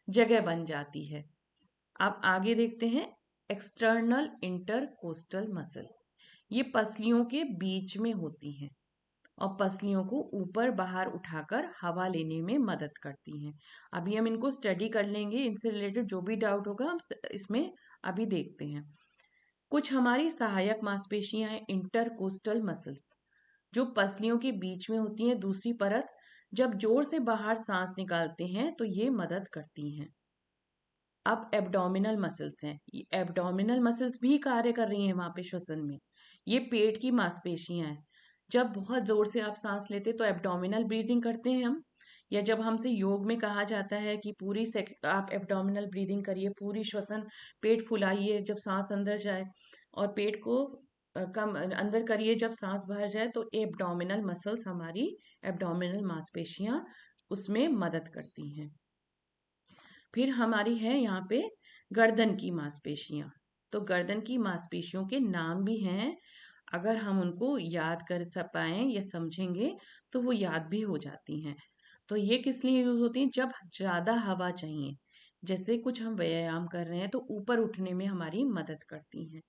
जगह बन जाती है। अब आगे देखते हैं, एक्सटर्नल इंटरकोस्टल मसल, ये पसलियों के बीच में होती हैं और पसलियों को ऊपर बाहर उठाकर हवा लेने में मदद करती हैं। अभी हम इनको स्टडी कर लेंगे, इनसे रिलेटेड जो भी डाउट होगा हम इसमें अभी देखते हैं। कुछ हमारी सहायक मांसपेशियां हैं, इंटरकोस्टल मसल्स, जो पसलियों के बीच में होती हैं, दूसरी परत। जब जोर से बाहर सांस निकालते हैं तो ये मदद करती हैं। अब एब्डोमिनल मसल्स हैं, ये एब्डोमिनल मसल्स भी कार्य कर रही हैं वहां पे श्वसन में। ये पेट की मांसपेशियां हैं। जब बहुत जोर से आप सांस लेते तो एब्डोमिनल ब्रीदिंग करते हैं हम, या जब हमसे योग में कहा जाता है कि आप एब्डोमिनल ब्रीदिंग करिए, पूरी श्वसन, पेट फुलाइए जब सांस अंदर जाए, और पेट को कम अंदर करिए जब सांस बाहर जाए, तो एब्डोमिनल मसल्स हमारी, एब्डोमिनल मांसपेशियां उसमें मदद करती हैं। फिर हमारी है यहाँ पे गर्दन की मांसपेशियां। तो गर्दन की मांसपेशियों के नाम भी हैं, अगर हम उनको याद कर पाए या समझेंगे तो वो याद भी हो जाती हैं। तो ये किस लिए यूज होती हैं? जब ज्यादा हवा चाहिए, जैसे कुछ हम व्यायाम कर रहे हैं तो ऊपर उठने में हमारी मदद करती हैं।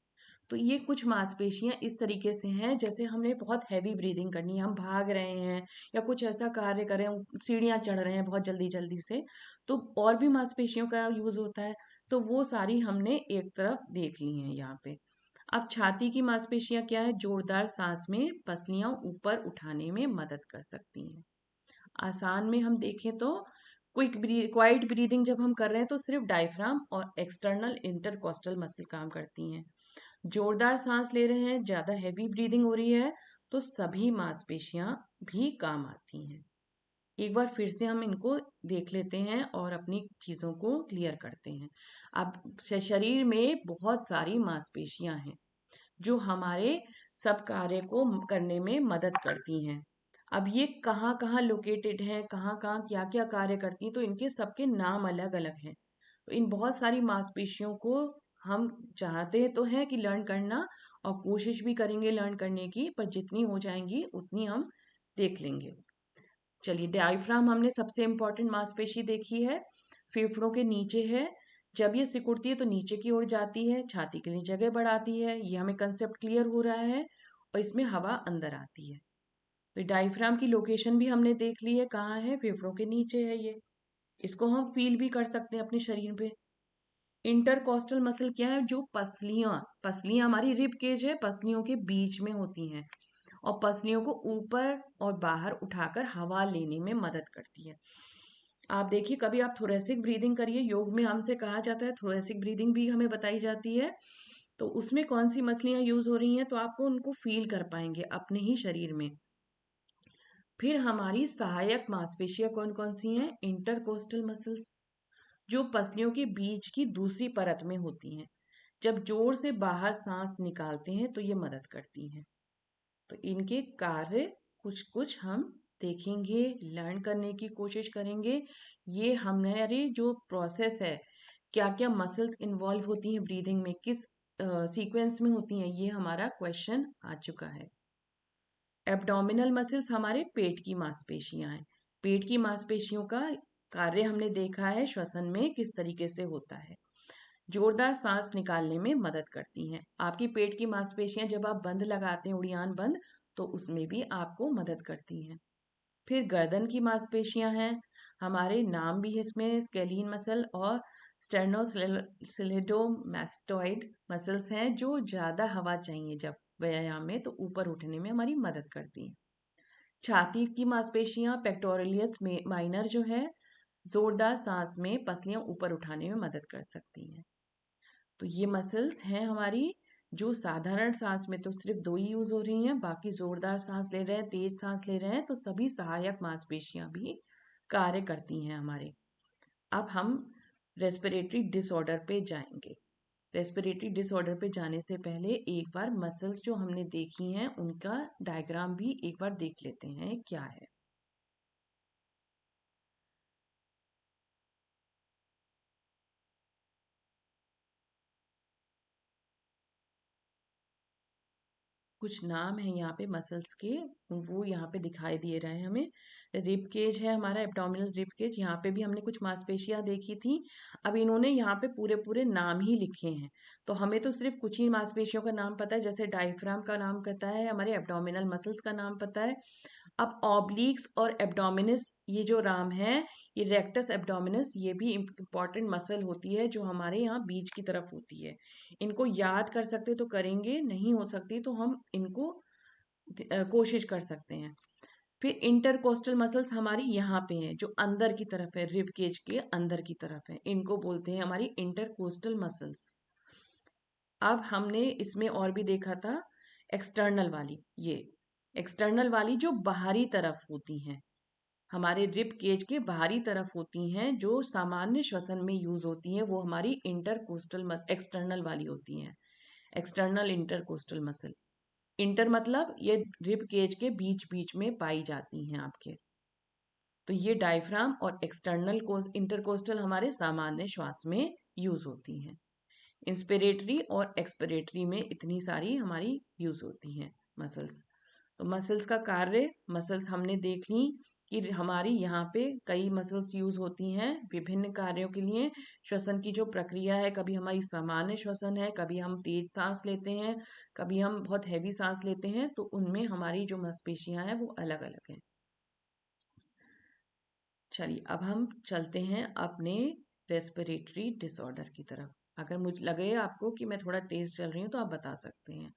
तो ये कुछ मांसपेशियां इस तरीके से हैं, जैसे हमने बहुत हैवी ब्रीदिंग करनी है, हम भाग रहे हैं या कुछ ऐसा कार्य कर रहे हैं, सीढ़ियां चढ़ रहे हैं बहुत जल्दी जल्दी से, तो और भी मांसपेशियों का यूज होता है। तो वो सारी हमने एक तरफ देख ली हैं यहाँ पे। अब छाती की मांसपेशियां क्या है? जोरदार सांस में पसलियां ऊपर उठाने में मदद कर सकती हैं। आसान में हम देखें तो क्वाइट ब्रीदिंग जब हम कर रहे हैं तो सिर्फ डायफ्राम और एक्सटर्नल इंटरकोस्टल मसल काम करती हैं। जोरदार सांस ले रहे हैं, ज्यादा हैवी ब्रीदिंग हो रही है, तो सभी मांसपेशियां भी काम आती हैं। एक बार फिर से हम इनको देख लेते हैं और अपनी चीजों को क्लियर करते हैं। अब शरीर में बहुत सारी मांसपेशियां हैं जो हमारे सब कार्य को करने में मदद करती हैं। अब ये कहाँ कहाँ लोकेटेड है, कहाँ कहाँ क्या क्या कार्य करती हैं, तो इनके सबके नाम अलग अलग हैं। तो इन बहुत सारी मांसपेशियों को हम चाहते तो हैं कि लर्न करना, और कोशिश भी करेंगे लर्न करने की, पर जितनी हो जाएंगी उतनी हम देख लेंगे। चलिए, डायफ्राम हमने सबसे इंपॉर्टेंट मांसपेशी देखी है, फेफड़ों के नीचे है। जब ये सिकुड़ती है तो नीचे की ओर जाती है, छाती के लिए जगह बढ़ाती है, ये हमें कंसेप्ट क्लियर हो रहा है, और इसमें हवा अंदर आती है। तो डायफ्राम की लोकेशन भी हमने देख ली है, कहाँ है? फेफड़ों के नीचे है ये। इसको हम फील भी कर सकते हैं अपने शरीर पे। इंटरकोस्टल मसल क्या है? जो पसलियां, पसलियां हमारी रिब केज है, पसलियों के बीच में होती हैं, और पसलियों को ऊपर और बाहर उठाकर हवा लेने में मदद करती है। आप देखिए, कभी आप थोरेसिक ब्रीदिंग करिए, योग में हमसे कहा जाता है, थोरेसिक ब्रीदिंग भी हमें बताई जाती है, तो उसमें कौन सी मसलियां यूज हो रही हैं, तो आपको उनको फील कर पाएंगे अपने ही शरीर में। फिर हमारी सहायक मांसपेशियां कौन कौन सी हैं? इंटरकोस्टल मसल्स, जो पसलियों के बीच की दूसरी परत में होती हैं। जब जोर से बाहर सांस निकालते हैं तो ये मदद करती हैं। तो इनके कार्य कुछ कुछ हम देखेंगे, लर्न करने की कोशिश करेंगे। ये हमारी जो प्रोसेस है, क्या क्या मसल्स इन्वॉल्व होती हैं ब्रीदिंग में, किस सीक्वेंस में होती हैं, ये हमारा क्वेश्चन आ चुका है। एब्डोमिनल मसल्स हमारे पेट की मांसपेशियां हैं। पेट की मांसपेशियों का कार्य हमने देखा है श्वसन में किस तरीके से होता है। जोरदार सांस निकालने में मदद करती हैं। आपकी पेट की मांसपेशियां जब आप बंद लगाते हैं, उड़ियान बंद, तो उसमें भी आपको मदद करती हैं। फिर गर्दन की मांसपेशियां हैं, हमारे नाम भी है इसमें, स्केलीन मसल और स्टेर्नोस्लेडोमास्टोइड मसल्स हैं, जो ज्यादा हवा चाहिए जब व्यायाम में, तो ऊपर उठने में हमारी मदद करती हैं। छाती की मांसपेशियां पेक्टोरियस माइनर जो है, जोरदार सांस में पसलियां ऊपर उठाने में मदद कर सकती हैं। तो ये मसल्स हैं हमारी, जो साधारण सांस में तो सिर्फ दो ही यूज हो रही हैं, बाकी जोरदार सांस ले रहे हैं, तेज सांस ले रहे हैं, तो सभी सहायक मांसपेशियां भी कार्य करती हैं हमारे। अब हम रेस्पिरेटरी डिसऑर्डर पे जाएंगे। रेस्पिरेटरी डिसऑर्डर पे जाने से पहले एक बार मसल्स जो हमने देखी हैं उनका डायग्राम भी एक बार देख लेते हैं क्या है। कुछ नाम है यहाँ पे मसल्स के, वो यहाँ पे दिखाई दे रहे हैं हमें। रिब केज है हमारा, एब्डोमिनल रिब केज, यहाँ पे भी हमने कुछ मांसपेशियां देखी थी। अब इन्होंने यहाँ पे पूरे पूरे नाम ही लिखे हैं, तो हमें तो सिर्फ कुछ ही मांसपेशियों का नाम पता है, जैसे डायफ्राम का नाम पता है, हमारे एब्डोमिनल मसल्स का नाम पता है। अब ऑब्लिक्स और एब्डोमिनस, ये जो राम है, ये रेक्टस एब्डोमिनस, ये भी इंपॉर्टेंट मसल होती है जो हमारे यहाँ बीच की तरफ होती है। इनको याद कर सकते तो करेंगे, नहीं हो सकती तो हम इनको कोशिश कर सकते हैं। फिर इंटरकोस्टल मसल्स हमारी यहाँ पे हैं, जो अंदर की तरफ है, रिब केज के अंदर की तरफ है, इनको बोलते हैं हमारी इंटरकोस्टल मसल्स। अब हमने इसमें और भी देखा था एक्सटर्नल वाली, ये एक्सटर्नल वाली जो बाहरी तरफ होती हैं, हमारे रिब केज के बाहरी तरफ होती हैं, जो सामान्य श्वसन में यूज होती हैं, वो हमारी इंटरकोस्टल एक्सटर्नल वाली होती हैं, एक्सटर्नल इंटरकोस्टल मसल। इंटर मतलब ये रिब केज के बीच बीच में पाई जाती हैं आपके। तो ये डायफ्राम और एक्सटर्नल इंटरकोस्टल हमारे सामान्य श्वास में यूज होती हैं। इंस्पिरेटरी और एक्सपिरेटरी में इतनी सारी हमारी यूज होती हैं मसल्स। तो मसल्स का कार्य, मसल्स हमने देख ली कि हमारी यहाँ पे कई मसल्स यूज होती हैं विभिन्न कार्यों के लिए। श्वसन की जो प्रक्रिया है, कभी हमारी सामान्य श्वसन है, कभी हम तेज सांस लेते हैं, कभी हम बहुत हैवी सांस लेते हैं, तो उनमें हमारी जो मांसपेशियां हैं वो अलग अलग हैं। चलिए अब हम चलते हैं अपने रेस्पिरेटरी डिसऑर्डर की तरफ। अगर मुझे लगे आपको कि मैं थोड़ा तेज चल रही हूँ तो आप बता सकते हैं।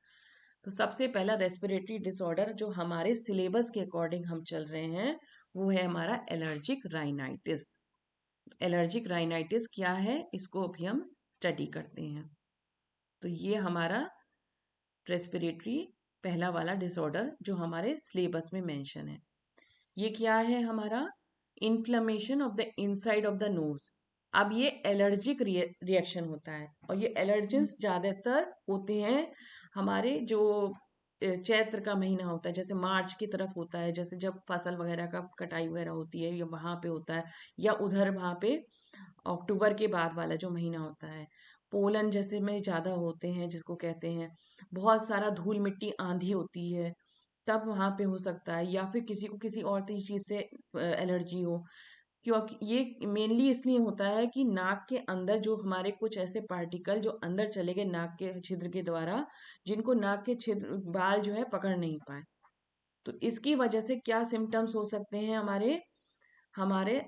तो सबसे पहला रेस्पिरेटरी डिसऑर्डर जो हमारे सिलेबस के अकॉर्डिंग हम चल रहे हैं, वो है हमारा एलर्जिक राइनाइटिस। एलर्जिक राइनाइटिस क्या है, इसको अभी हम स्टडी करते हैं। तो ये हमारा रेस्पिरेटरी पहला वाला डिसऑर्डर जो हमारे सिलेबस में मेंशन है। ये क्या है हमारा, inflammation of the inside of the nose. अब ये एलर्जिक रिएक्शन होता है, और ये एलर्जेंस ज्यादातर होते हैं हमारे जो चैत्र का महीना होता है, जैसे मार्च की तरफ होता है, जैसे जब फसल वगैरह का कटाई वगैरह होती है, या वहां पे होता है, या उधर वहां पे अक्टूबर के बाद वाला जो महीना होता है। पोलन जैसे में ज्यादा होते हैं, जिसको कहते हैं बहुत सारा धूल मिट्टी आंधी होती है, तब वहां पे हो सकता है, या फिर किसी को किसी और चीज से एलर्जी हो। क्योंकि ये मेनली इसलिए होता है कि नाक के अंदर जो हमारे कुछ ऐसे पार्टिकल जो अंदर चले गए नाक के छिद्र के द्वारा, जिनको नाक के छिद्र बाल जो है पकड़ नहीं पाए। तो इसकी वजह से क्या सिम्टम्स हो सकते हैं हमारे, हमारे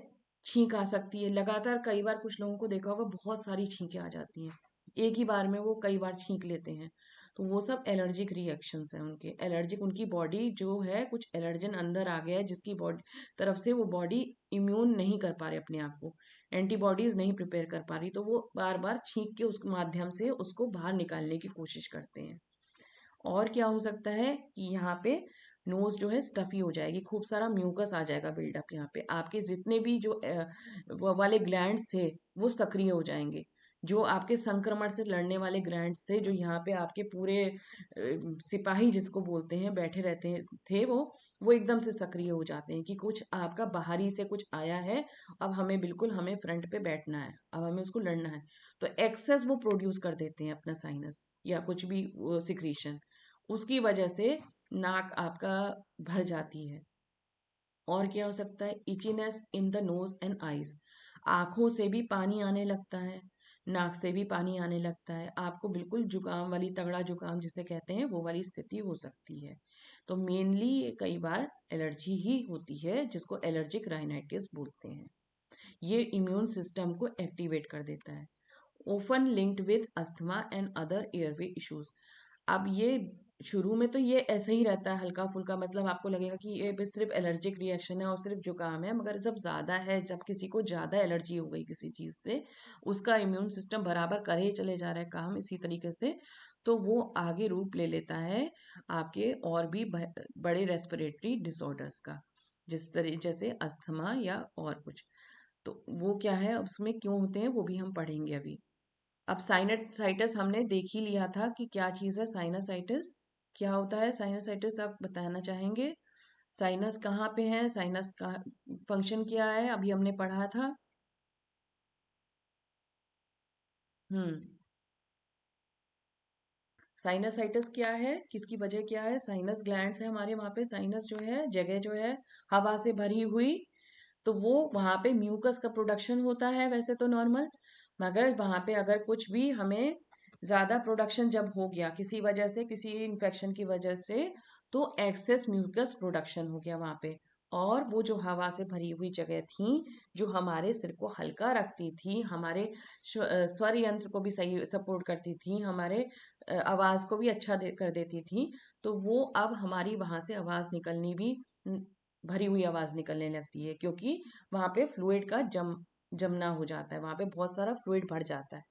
छींक आ सकती है लगातार। कई बार कुछ लोगों को देखा होगा बहुत सारी छींकें आ जाती हैं, एक ही बार में वो कई बार छींक लेते हैं। तो वो सब एलर्जिक रिएक्शंस हैं उनके, एलर्जिक उनकी बॉडी जो है कुछ एलर्जन अंदर आ गया है, जिसकी बॉडी तरफ से वो बॉडी इम्यून नहीं कर पा रही अपने आप को, एंटीबॉडीज नहीं प्रिपेयर कर पा रही, तो वो बार बार छींक के उस माध्यम से उसको बाहर निकालने की कोशिश करते हैं। और क्या हो सकता है कि यहाँ पे नोज जो है स्टफी हो जाएगी, खूब सारा म्यूकस आ जाएगा बिल्डअप, यहाँ पे आपके जितने भी जो वो वाले ग्लैंड्स थे वो सक्रिय हो जाएंगे, जो आपके संक्रमण से लड़ने वाले ग्लैंड्स थे, जो यहाँ पे आपके पूरे सिपाही जिसको बोलते हैं बैठे रहते थे, वो एकदम से सक्रिय हो जाते हैं कि कुछ आपका बाहरी से कुछ आया है, अब हमें बिल्कुल हमें फ्रंट पे बैठना है, अब हमें उसको लड़ना है। तो एक्सेस वो प्रोड्यूस कर देते हैं अपना साइनस या कुछ भी सिक्रीशन, उसकी वजह से नाक आपका भर जाती है। और क्या हो सकता है, itchiness in the nose and eyes, आंखों से भी पानी आने लगता है, नाक से भी पानी आने लगता है, आपको बिल्कुल जुकाम वाली, तगड़ा जुकाम जिसे कहते हैं, वो वाली स्थिति हो सकती है। तो मेनली ये कई बार एलर्जी ही होती है, जिसको एलर्जिक राइनाइटिस बोलते हैं। ये इम्यून सिस्टम को एक्टिवेट कर देता है। Often linked with asthma and other airway issues. अब ये शुरू में तो ये ऐसे ही रहता है हल्का फुल्का, मतलब आपको लगेगा कि ये बस सिर्फ एलर्जिक रिएक्शन है और सिर्फ जुकाम है, मगर जब ज्यादा है, जब किसी को ज्यादा एलर्जी हो गई किसी चीज से, उसका इम्यून सिस्टम बराबर करे ही चले जा रहा है काम इसी तरीके से, तो वो आगे रूप ले लेता है आपके और भी बड़े रेस्पिरेटरी डिसऑर्डर्स का, जिस तरह जैसे अस्थमा या और कुछ। तो वो क्या है, उसमें क्यों होते हैं वो भी हम पढ़ेंगे अभी। अब साइनसाइटिस हमने देख ही लिया था कि क्या चीज़ है साइनसाइटिस, क्या होता है साइनसाइटिस, आप बताना चाहेंगे। साइनस कहाँ पे है, साइनस का फंक्शन क्या है, अभी हमने पढ़ा था। हम्म, साइनसाइटिस क्या है, किसकी वजह क्या है, साइनस ग्लैंड्स है हमारे वहां पे, साइनस जो है जगह जो है हवा से भरी हुई, तो वो वहां पे म्यूकस का प्रोडक्शन होता है वैसे तो नॉर्मल, मगर वहां पे अगर कुछ भी हमें ज्यादा प्रोडक्शन जब हो गया किसी वजह से, किसी इन्फेक्शन की वजह से, तो एक्सेस म्यूकस प्रोडक्शन हो गया वहां पे। और वो जो हवा से भरी हुई जगह थी, जो हमारे सिर को हल्का रखती थी, हमारे स्वर यंत्र को भी सही सपोर्ट करती थी, हमारे आवाज को भी अच्छा कर देती थी, तो वो अब हमारी वहां से आवाज निकलनी भी भरी हुई आवाज निकलने लगती है, क्योंकि वहां पे फ्लूइड का जमना हो जाता है, वहां पे बहुत सारा फ्लूइड भर जाता है।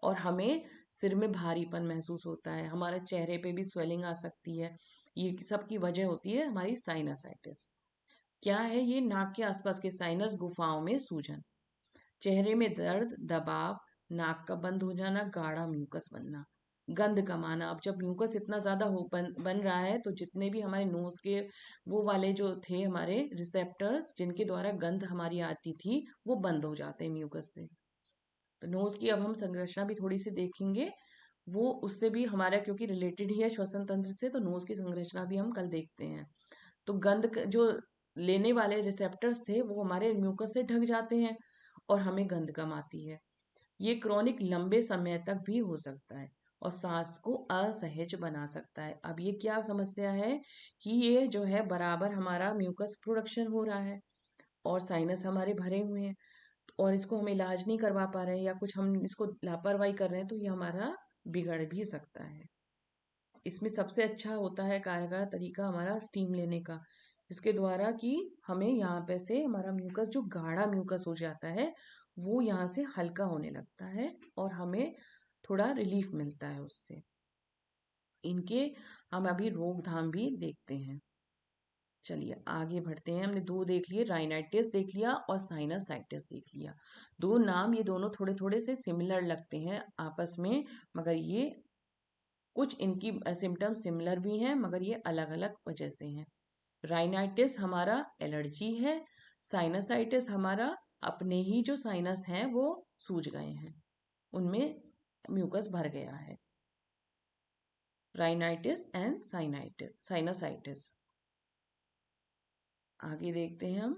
और हमें सिर में भारीपन महसूस होता है, हमारे चेहरे पे भी स्वेलिंग आ सकती है। ये सब की वजह होती है हमारी साइनसाइटिस। क्या है ये? नाक के आसपास के साइनस गुफाओं में सूजन, चेहरे में दर्द, दबाव, नाक का बंद हो जाना, गाढ़ा म्यूकस बनना, गंध कमाना। अब जब म्यूकस इतना ज्यादा बन रहा है, तो जितने भी हमारे नोज के वो वाले जो थे हमारे रिसेप्टर्स, जिनके द्वारा गंध हमारी आती थी, वो बंद हो जाते हैं म्यूकस से। तो नोज की अब हम संरचना भी थोड़ी सी देखेंगे, वो उससे भी हमारा क्योंकि रिलेटेड ही है श्वसन तंत्र से, तो नोज की संरचना भी हम कल देखते हैं। तो जो लेने वाले रिसेप्टर्स थे वो हमारे म्यूकस से ढक जाते हैं और हमें गंध कम आती है। ये क्रॉनिक लंबे समय तक भी हो सकता है और सांस को असहज बना सकता है। अब ये क्या समस्या है कि ये जो है बराबर हमारा म्यूकस प्रोडक्शन हो रहा है और साइनस हमारे भरे हुए हैं, और इसको हम इलाज नहीं करवा पा रहे हैं या कुछ हम इसको लापरवाही कर रहे हैं, तो ये हमारा बिगड़ भी सकता है। इसमें सबसे अच्छा होता है कारगर तरीका हमारा स्टीम लेने का, जिसके द्वारा कि हमें यहाँ पे से हमारा म्यूकस जो गाढ़ा म्यूकस हो जाता है, वो यहाँ से हल्का होने लगता है और हमें थोड़ा रिलीफ मिलता है उससे। इनके हम अभी रोकथाम भी देखते हैं। चलिए आगे बढ़ते हैं। हमने दो देख लिए, राइनाइटिस देख लिया और साइनसाइटिस देख लिया। दो नाम ये दोनों थोड़े थोड़े से सिमिलर लगते हैं आपस में, मगर ये कुछ इनकी सिम्टम्स सिमिलर भी हैं, मगर ये अलग अलग वजह से हैं। राइनाइटिस हमारा एलर्जी है, साइनसाइटिस हमारा अपने ही जो साइनस हैं वो सूज गए हैं, उनमें म्यूकस भर गया है। Rhinitis and sinusitis. आगे देखते हैं हम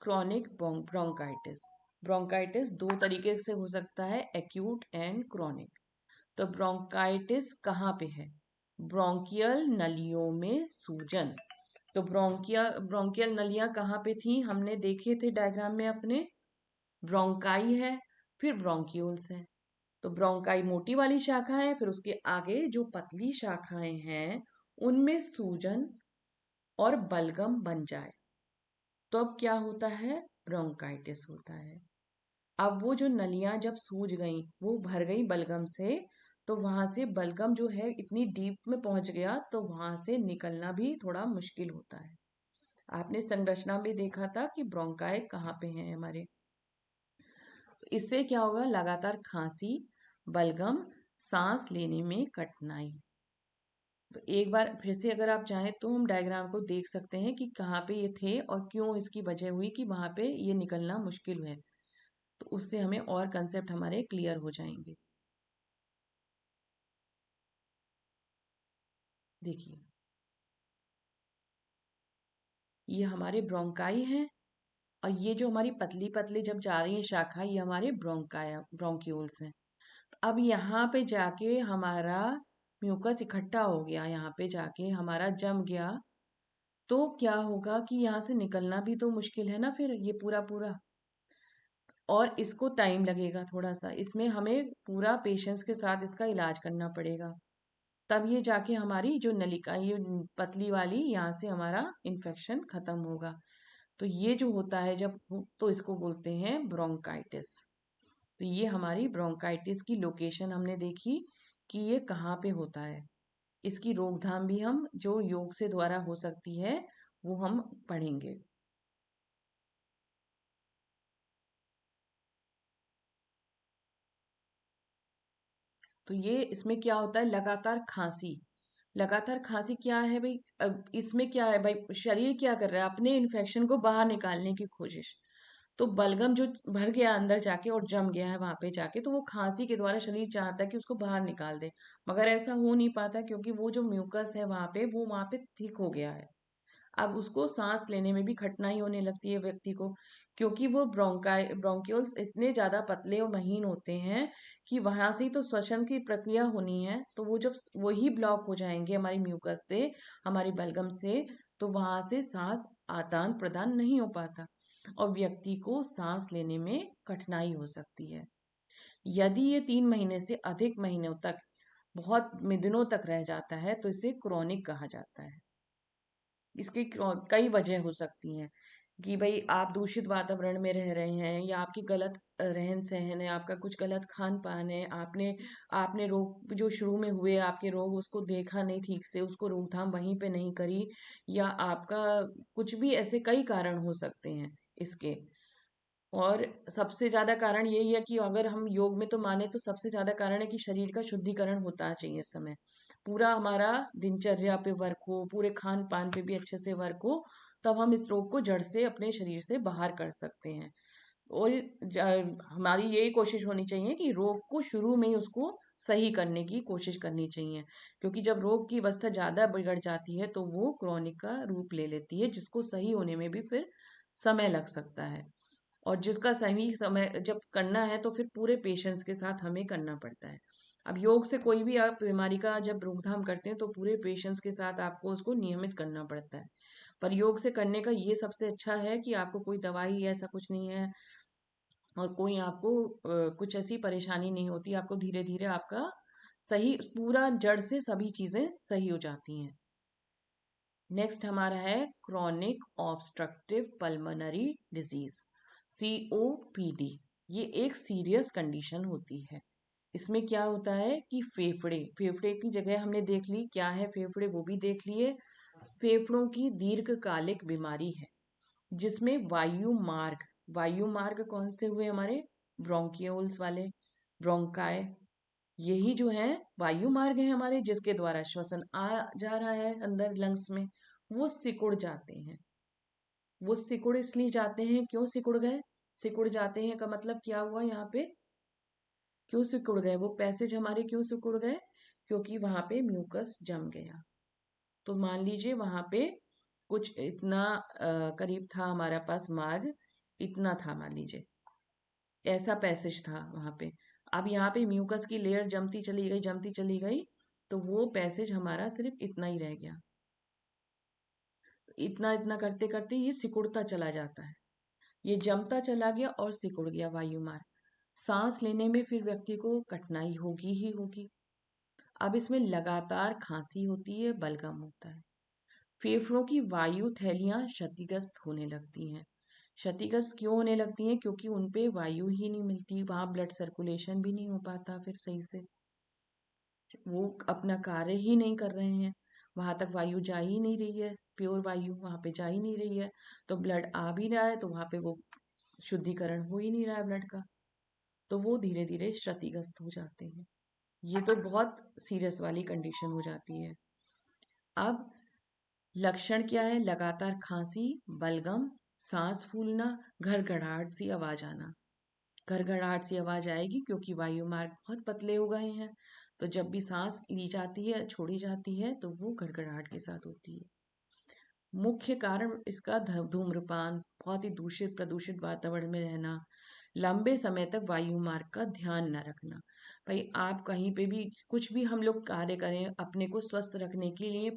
क्रॉनिक ब्रोंकाइटिस। ब्रोंकाइटिस दो तरीके से हो सकता है, एक्यूट एंड क्रॉनिक। तो ब्रोंकाइटिस कहाँ पे है? ब्रोंकियल नलियों में सूजन। तो ब्रोंकियल नलियां कहाँ पे थी? हमने देखे थे डायग्राम में अपने। ब्रोंकाई है, फिर ब्रोंक्यूल्स है। तो ब्रोंकाई मोटी वाली शाखा है, फिर उसके आगे जो पतली शाखाएं हैं उनमें सूजन और बलगम बन जाए, तो अब क्या होता है? ब्रोंकाइटिस होता है। अब वो जो नलियां जब सूज गई, वो भर गई बलगम से, तो वहां से बलगम जो है इतनी डीप में पहुंच गया, तो वहां से निकलना भी थोड़ा मुश्किल होता है। आपने संरचना में देखा था कि ब्रोंकाई कहाँ पे हैं हमारे। तो इससे क्या होगा? लगातार खांसी, बलगम, सांस लेने में कठिनाई। तो एक बार फिर से अगर आप चाहें तो हम डायग्राम को देख सकते हैं कि कहाँ पे ये थे और क्यों इसकी वजह हुई कि वहां पे ये निकलना मुश्किल है, तो उससे हमें और कंसेप्ट हमारे क्लियर हो जाएंगे। देखिए, ये हमारे ब्रोंकाई हैं और ये जो हमारी पतली पतली जब जा रही है शाखा, ये हमारे ब्रोंक्यूल्स हैं। अब यहाँ पे जाके हमारा म्यूकस इकट्ठा हो गया, यहाँ पे जाके हमारा जम गया, तो क्या होगा कि यहाँ से निकलना भी तो मुश्किल है ना फिर ये पूरा पूरा, और इसको टाइम लगेगा थोड़ा सा, इसमें हमें पूरा पेशेंस के साथ इसका इलाज करना पड़ेगा, तब ये जाके हमारी जो नलिका ये पतली वाली यहाँ से हमारा इन्फेक्शन खत्म होगा। तो ये जो होता है जब तो इसको बोलते हैं ब्रोंकाइटिस। तो ये हमारी ब्रोंकाइटिस की लोकेशन हमने देखी कि ये कहाँ पे होता है। इसकी रोकथाम भी हम जो योग से द्वारा हो सकती है वो हम पढ़ेंगे। तो ये इसमें क्या होता है? लगातार खांसी। लगातार खांसी क्या है भाई? अब इसमें क्या है भाई, शरीर क्या कर रहा है? अपने इन्फेक्शन को बाहर निकालने की कोशिश। तो बलगम जो भर गया अंदर जाके और जम गया है वहां पे जाके, तो वो खांसी के द्वारा शरीर चाहता है कि उसको बाहर निकाल दे, मगर ऐसा हो नहीं पाता क्योंकि वो जो म्यूकस है वहां पे वो वहां पे थिक हो गया है। अब उसको सांस लेने में भी कठिनाई होने लगती है व्यक्ति को, क्योंकि वो ब्रोंक्यूल्स इतने ज्यादा पतले और महीन होते हैं कि वहां से ही तो श्वसन की प्रक्रिया होनी है, तो वो जब वही ब्लॉक हो जाएंगे हमारी म्यूकस से, हमारी बलगम से, तो वहां से सांस आदान प्रदान नहीं हो पाता और व्यक्ति को सांस लेने में कठिनाई हो सकती है। यदि ये 3 महीने से अधिक महीनों तक बहुत दिनों तक रह जाता है तो इसे क्रोनिक कहा जाता है। इसकी कई वजह हो सकती हैं कि भाई आप दूषित वातावरण में रह रहे हैं, या आपकी गलत रहन सहन है, आपका कुछ गलत खान पान है, आपने आपने रोग जो शुरू में हुए आपके रोग उसको देखा नहीं ठीक से, उसको रोकथाम वहीं पे नहीं करी, या आपका कुछ भी, ऐसे कई कारण हो सकते हैं इसके। और सबसे ज्यादा कारण यही है कि अगर हम योग में तो माने तो सबसे ज्यादा कारण है कि शरीर का शुद्धिकरण होता चाहिए इस समय, पूरा हमारा दिनचर्या पे वर्क हो, पूरे खान पान पे भी अच्छे से वर्क हो, तब हम इस रोग को जड़ से अपने शरीर से बाहर कर सकते हैं। और हमारी यही कोशिश होनी चाहिए कि रोग को शुरू में ही उसको सही करने की कोशिश करनी चाहिए, क्योंकि जब रोग की अवस्था ज्यादा बिगड़ जाती है तो वो क्रोनिक का रूप ले लेती है, जिसको सही होने में भी फिर समय लग सकता है। और जिसका सही समय जब करना है तो फिर पूरे पेशेंस के साथ हमें करना पड़ता है। अब योग से कोई भी आप बीमारी का जब रोकथाम करते हैं तो पूरे पेशेंस के साथ आपको उसको नियमित करना पड़ता है। पर योग से करने का ये सबसे अच्छा है कि आपको कोई दवाई ऐसा कुछ नहीं है, और कोई आपको कुछ ऐसी परेशानी नहीं होती, आपको धीरे धीरे आपका सही पूरा जड़ से सभी चीजें सही हो जाती हैं। नेक्स्ट हमारा है chronic obstructive pulmonary disease, COPD। ये एक सीरियस कंडीशन होती है। इसमें क्या होता है कि फेफड़े फेफड़े की जगह हमने देख ली क्या है, फेफड़े वो भी देख लिए। फेफड़ों की दीर्घकालिक बीमारी है जिसमें वायु मार्ग कौन से हुए हमारे, ब्रोंकियोल्स वाले, ब्रोंकाई, यही जो है वायु मार्ग है हमारे, जिसके द्वारा श्वसन आ जा रहा है अंदर लंग्स में, वो सिकुड़ जाते हैं। वो सिकुड़ इसलिए जाते हैं, क्यों सिकुड़ गए, सिकुड़ जाते हैं का मतलब क्या हुआ यहाँ पे, क्यों सिकुड़ गए वो पैसेज हमारे, क्यों सिकुड़ गए, क्योंकि वहां पे म्यूकस जम गया। तो मान लीजिए वहां पे कुछ इतना करीब था हमारा पास मार्ग, इतना था मान लीजिए, ऐसा पैसेज था वहां पे। अब यहाँ पे म्यूकस की लेयर जमती चली गई, जमती चली गई, तो वो पैसेज हमारा सिर्फ इतना ही रह गया। इतना इतना करते करते ये सिकुड़ता चला जाता है, ये जमता चला गया और सिकुड़ गया वायु मार्ग। सांस लेने में फिर व्यक्ति को कठिनाई होगी ही होगी। अब इसमें लगातार खांसी होती है, बलगम होता है, फेफड़ों की वायु थैलियां क्षतिग्रस्त होने लगती हैं। क्षतिग्रस्त क्यों होने लगती हैं, क्योंकि उनपे वायु ही नहीं मिलती, वहां ब्लड सर्कुलेशन भी नहीं हो पाता फिर सही से, वो अपना कार्य ही नहीं कर रहे हैं, वहां तक वायु जा ही नहीं रही है, प्योर वायु वहां पे जा ही नहीं रही है, तो ब्लड आ भी रहा है तो वहां पे वो शुद्धिकरण हो ही नहीं रहा है ब्लड का, तो वो धीरे धीरे क्षतिग्रस्त हो जाते हैं। ये तो बहुत सीरियस वाली कंडीशन हो जाती है। अब लक्षण क्या है, लगातार खांसी, बलगम, सांस फूलना, घड़घड़ाहट सी आवाज आना। घड़घड़ाहट सी आवाज आएगी क्योंकि वायु मार्ग बहुत पतले हो गए हैं, तो जब भी सांस ली जाती है छोड़ी जाती है तो वो घड़घड़ाहट के साथ होती है। मुख्य कारण इसका धूम्रपान, बहुत ही दूषित प्रदूषित वातावरण में रहना, लंबे समय तक वायु मार्ग का ध्यान न रखना। भाई आप कहीं पे भी कुछ भी हम लोग कार्य करें अपने को स्वस्थ रखने के लिए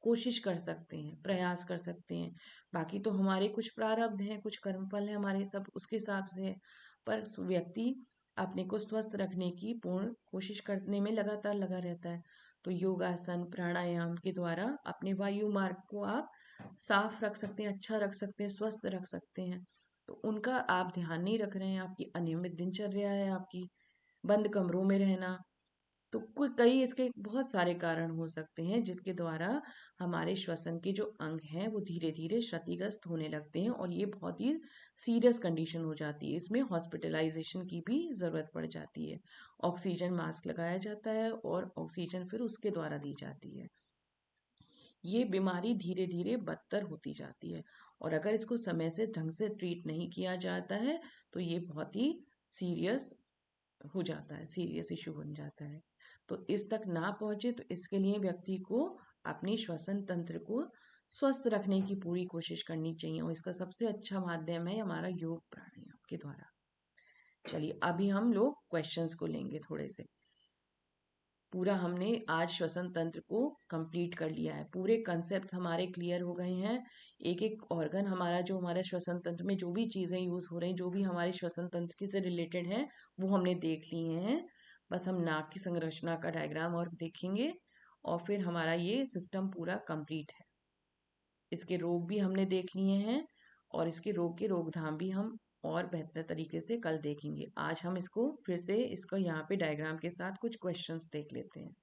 कोशिश कर सकते हैं, प्रयास कर सकते हैं, बाकी तो हमारे कुछ प्रारब्ध हैं, कुछ कर्मफल है हमारे, सब उसके हिसाब से है। पर व्यक्ति अपने को स्वस्थ रखने की पूर्ण कोशिश करने में लगातार लगा रहता है, तो योगासन प्राणायाम के द्वारा अपने वायु मार्ग को आप साफ रख सकते हैं, अच्छा रख सकते हैं, स्वस्थ रख सकते हैं। तो उनका आप ध्यान नहीं रख रहे हैं, आपकी अनियमित दिनचर्या है, आपकी बंद कमरों में रहना, तो कोई कई इसके बहुत सारे कारण हो सकते हैं जिसके द्वारा हमारे श्वसन के जो अंग हैं वो धीरे धीरे क्षतिग्रस्त होने लगते हैं, और ये बहुत ही सीरियस कंडीशन हो जाती है, इसमें हॉस्पिटलाइजेशन की भी ज़रूरत पड़ जाती है। ऑक्सीजन मास्क लगाया जाता है और ऑक्सीजन फिर उसके द्वारा दी जाती है। ये बीमारी धीरे धीरे बदतर होती जाती है, और अगर इसको समय से ढंग से ट्रीट नहीं किया जाता है तो ये बहुत ही सीरियस हो जाता है, सीरियस इशू बन जाता है। तो इस तक ना पहुंचे तो इसके लिए व्यक्ति को अपनी श्वसन तंत्र को स्वस्थ रखने की पूरी कोशिश करनी चाहिए, और इसका सबसे अच्छा माध्यम है हमारा योग प्राणायाम के द्वारा। चलिए अभी हम लोग क्वेश्चंस को लेंगे थोड़े से। पूरा हमने आज श्वसन तंत्र को कंप्लीट कर लिया है, पूरे कंसेप्ट हमारे क्लियर हो गए हैं। एक एक ऑर्गन हमारा, जो हमारा श्वसन तंत्र में जो भी चीज़ें यूज़ हो रही हैं, जो भी हमारे श्वसन तंत्र से रिलेटेड हैं, वो हमने देख लिए हैं। बस हम नाक की संरचना का डायग्राम और देखेंगे, और फिर हमारा ये सिस्टम पूरा कंप्लीट है। इसके रोग भी हमने देख लिए हैं, और इसके रोग के रोकथाम भी हम और बेहतर तरीके से कल देखेंगे। आज हम इसको फिर से, इसको यहाँ पे डायग्राम के साथ कुछ क्वेश्चंस देख लेते हैं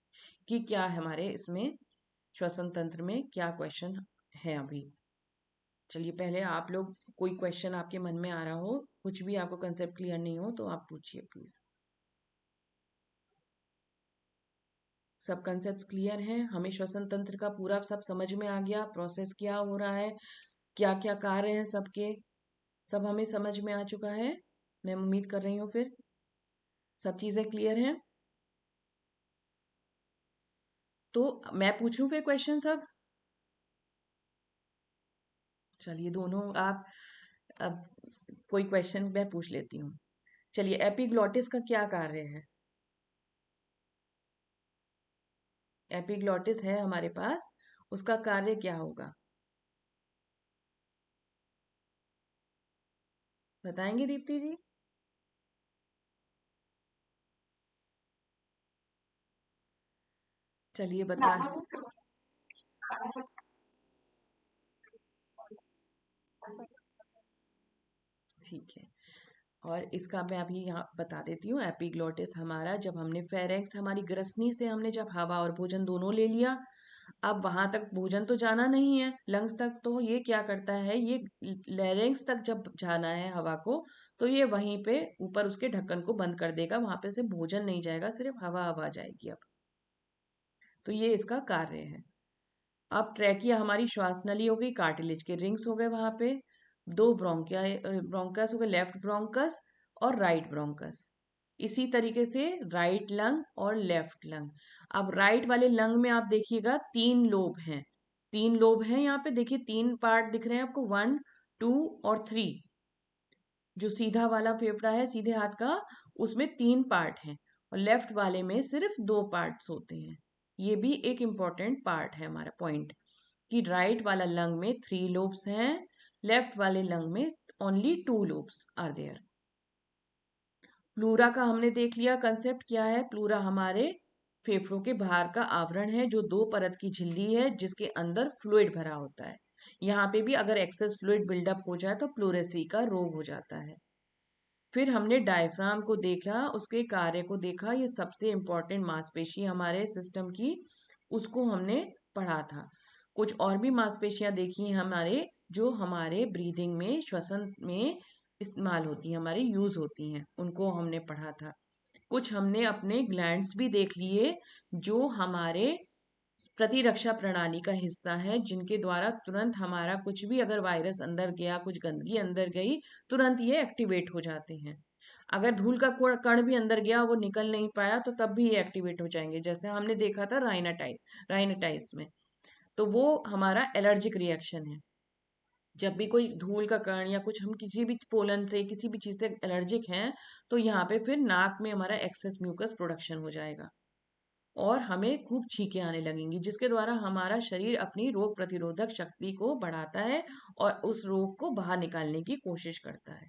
कि क्या हमारे इसमें श्वसन तंत्र में क्या क्वेश्चन है अभी। चलिए पहले आप लोग, कोई क्वेश्चन आपके मन में आ रहा हो, कुछ भी आपको कंसेप्ट क्लियर नहीं हो तो आप पूछिए प्लीज। सब कंसेप्ट क्लियर हैं, हमें श्वसन तंत्र का पूरा सब समझ में आ गया, प्रोसेस क्या हो रहा है, क्या क्या कार्य हैं सबके, सब हमें समझ में आ चुका है। मैं उम्मीद कर रही हूँ फिर सब चीजें क्लियर हैं। तो मैं पूछूं फिर क्वेश्चन सब। चलिए दोनों आप, अब कोई क्वेश्चन मैं पूछ लेती हूँ। चलिए एपिग्लॉटिस का क्या कार्य है? एपिग्लॉटिस है हमारे पास, उसका कार्य क्या होगा, बताएंगे दीप्ति जी? चलिए बता। ठीक है, और इसका मैं अभी यहाँ बता देती हूँ। एपिग्लॉटिस हमारा, जब हमने फेरेंक्स, हमारी ग्रसनी से हमने जब हवा और भोजन दोनों ले लिया, अब वहां तक भोजन तो जाना नहीं है लंग्स तक, तो ये क्या करता है, ये लैरिंग्स तक जब जाना है हवा को, तो ये वहीं पे ऊपर उसके ढक्कन को बंद कर देगा, वहां पे से भोजन नहीं जाएगा, सिर्फ हवा हवा जाएगी। अब तो ये इसका कार्य है। अब ट्रैकिया हमारी श्वास नली हो गई, कार्टिलेज के रिंग्स हो गए वहां पे, दो ब्रोंकिया, ब्रोंकस हो गए, लेफ्ट ब्रोंकस और राइट ब्रोंकस। इसी तरीके से राइट लंग और लेफ्ट लंग। अब राइट वाले लंग में आप देखिएगा तीन लोब हैं, तीन लोब हैं यहाँ पे, देखिए तीन पार्ट दिख रहे हैं आपको, 1, 2 और 3। जो सीधा वाला फेफड़ा है सीधे हाथ का, उसमें तीन पार्ट हैं, और लेफ्ट वाले में सिर्फ दो पार्ट्स होते हैं। ये भी एक इम्पॉर्टेंट पार्ट है हमारा पॉइंट, कि राइट वाला लंग में 3 लोब्स हैं, लेफ्ट वाले लंग में only 2 lobes are there. Pleura का हमने देख लिया, कंसेप्ट क्या है। प्लूरा हमारे फेफड़ों के बाहर का आवरण है, जो 2 परत की झिल्ली है, जिसके अंदर फ्लूइड भरा होता है। यहाँ पे भी अगर एक्सेस फ्लूइड बिल्डअप हो जाए तो प्लूरेसी का रोग हो जाता है। फिर हमने डायफ्राम को देखा, उसके कार्य को देखा, ये सबसे इंपॉर्टेंट मांसपेशी हमारे सिस्टम की, उसको हमने पढ़ा था। कुछ और भी मांसपेशियां देखी हैं हमारे, जो हमारे ब्रीदिंग में, श्वसन में इस्तेमाल होती हैं, हमारी यूज होती हैं, उनको हमने पढ़ा था। कुछ हमने अपने ग्लैंड्स भी देख लिए, जो हमारे प्रतिरक्षा प्रणाली का हिस्सा है, जिनके द्वारा तुरंत हमारा कुछ भी अगर वायरस अंदर गया, कुछ गंदगी अंदर गई, तुरंत ये एक्टिवेट हो जाते हैं। अगर धूल का कण भी अंदर गया, वो निकल नहीं पाया, तो तब भी ये एक्टिवेट हो जाएंगे, जैसे हमने देखा था राइनाटाइस में। तो वो हमारा एलर्जिक रिएक्शन है। जब भी कोई धूल का कण या कुछ, हम किसी भी पोलन से, किसी भी चीज से एलर्जिक हैं, तो यहाँ पे फिर नाक में हमारा एक्सेस म्यूकस प्रोडक्शन हो जाएगा, और हमें खूब छींकें आने लगेंगी, जिसके द्वारा हमारा शरीर अपनी रोग प्रतिरोधक शक्ति को बढ़ाता है और उस रोग को बाहर निकालने की कोशिश करता है।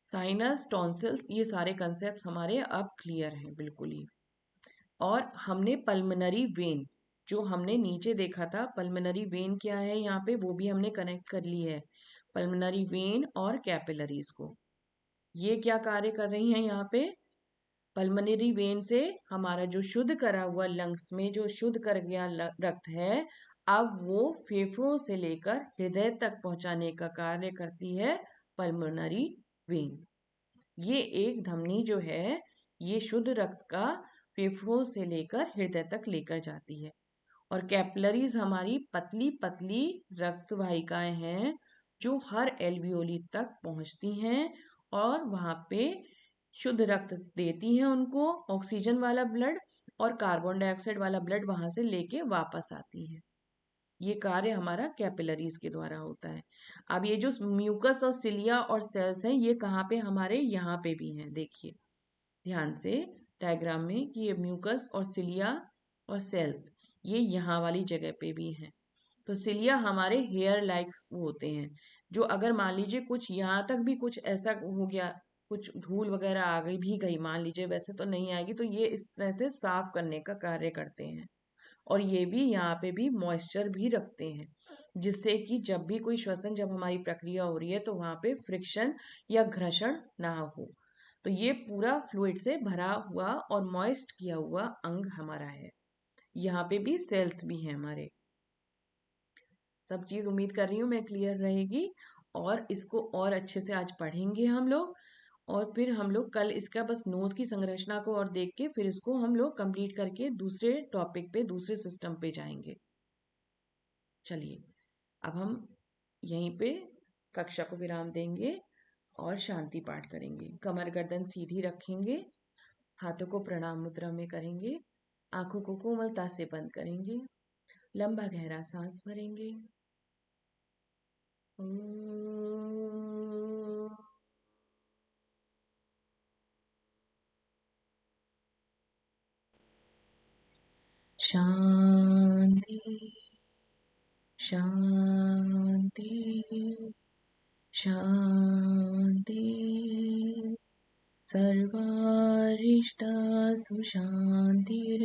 साइनस, टॉन्सिल्स, ये सारे कंसेप्ट हमारे अब क्लियर हैं बिल्कुल ही। और हमने पल्मनरी वेन, जो हमने नीचे देखा था, पल्मनरी वेन क्या है यहाँ पे, वो भी हमने कनेक्ट कर ली है, पल्मनरी वेन और कैपिलरीज को। ये क्या कार्य कर रही हैं यहाँ पे, पल्मनरी वेन से हमारा जो शुद्ध करा हुआ लंग्स में जो शुद्ध कर गया रक्त है, अब वो फेफड़ों से लेकर हृदय तक पहुंचाने का कार्य करती है पल्मोनरी वेन। ये एक धमनी जो है, ये शुद्ध रक्त का फेफड़ों से लेकर हृदय तक लेकर जाती है। और कैपिलरीज हमारी पतली पतली रक्त वाहिकाएं हैं, जो हर एल्वियोली तक पहुंचती हैं, और वहां पे शुद्ध रक्त देती हैं उनको, ऑक्सीजन वाला ब्लड, और कार्बन डाइऑक्साइड वाला ब्लड वहां से लेके वापस आती हैं। ये कार्य हमारा कैपिलरीज के द्वारा होता है। अब ये जो म्यूकस और सिलिया और सेल्स हैं, ये कहाँ पे, हमारे यहाँ पे भी हैं। देखिए ध्यान से डायग्राम में कि ये म्यूकस और सिलिया और सेल्स ये यहाँ वाली जगह पे भी हैं। तो सिलिया हमारे हेयर लाइक होते हैं, जो अगर मान लीजिए कुछ यहाँ तक भी कुछ ऐसा हो गया, कुछ धूल वगैरह आ गई भी गई, मान लीजिए, वैसे तो नहीं आएगी, तो ये इस तरह से साफ करने का कार्य करते हैं। और ये भी यहाँ पे भी मॉइस्चर भी रखते हैं, जिससे कि जब भी कोई श्वसन, जब हमारी प्रक्रिया हो रही है तो वहां पे फ्रिक्शन या घर्षण ना हो। तो ये पूरा फ्लूइड से भरा हुआ और मॉइस्ट किया हुआ अंग हमारा है। यहाँ पे भी सेल्स भी हैं हमारे। सब चीज उम्मीद कर रही हूँ मैं क्लियर रहेगी, और इसको और अच्छे से आज पढ़ेंगे हम लोग। और फिर हम लोग कल इसका बस नोज की संरचना को और देख के फिर इसको हम लोग कंप्लीट करके दूसरे टॉपिक पे, दूसरे सिस्टम पे जाएंगे। चलिए अब हम यहीं पे कक्षा को विराम देंगे और शांति पाठ करेंगे। कमर गर्दन सीधी रखेंगे, हाथों को प्रणाम मुद्रा में करेंगे, आंखों को कोमलता से बंद करेंगे, लंबा गहरा सांस भरेंगे। शांति शांति शांति। सर्वारिष्टासु शांतिर्भवतु।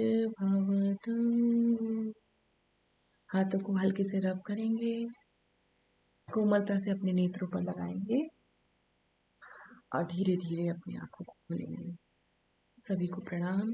हाथों को हल्के से रब करेंगे, कोमलता से अपने नेत्रों पर लगाएंगे और धीरे धीरे अपनी आंखों को खोलेंगे। सभी को प्रणाम।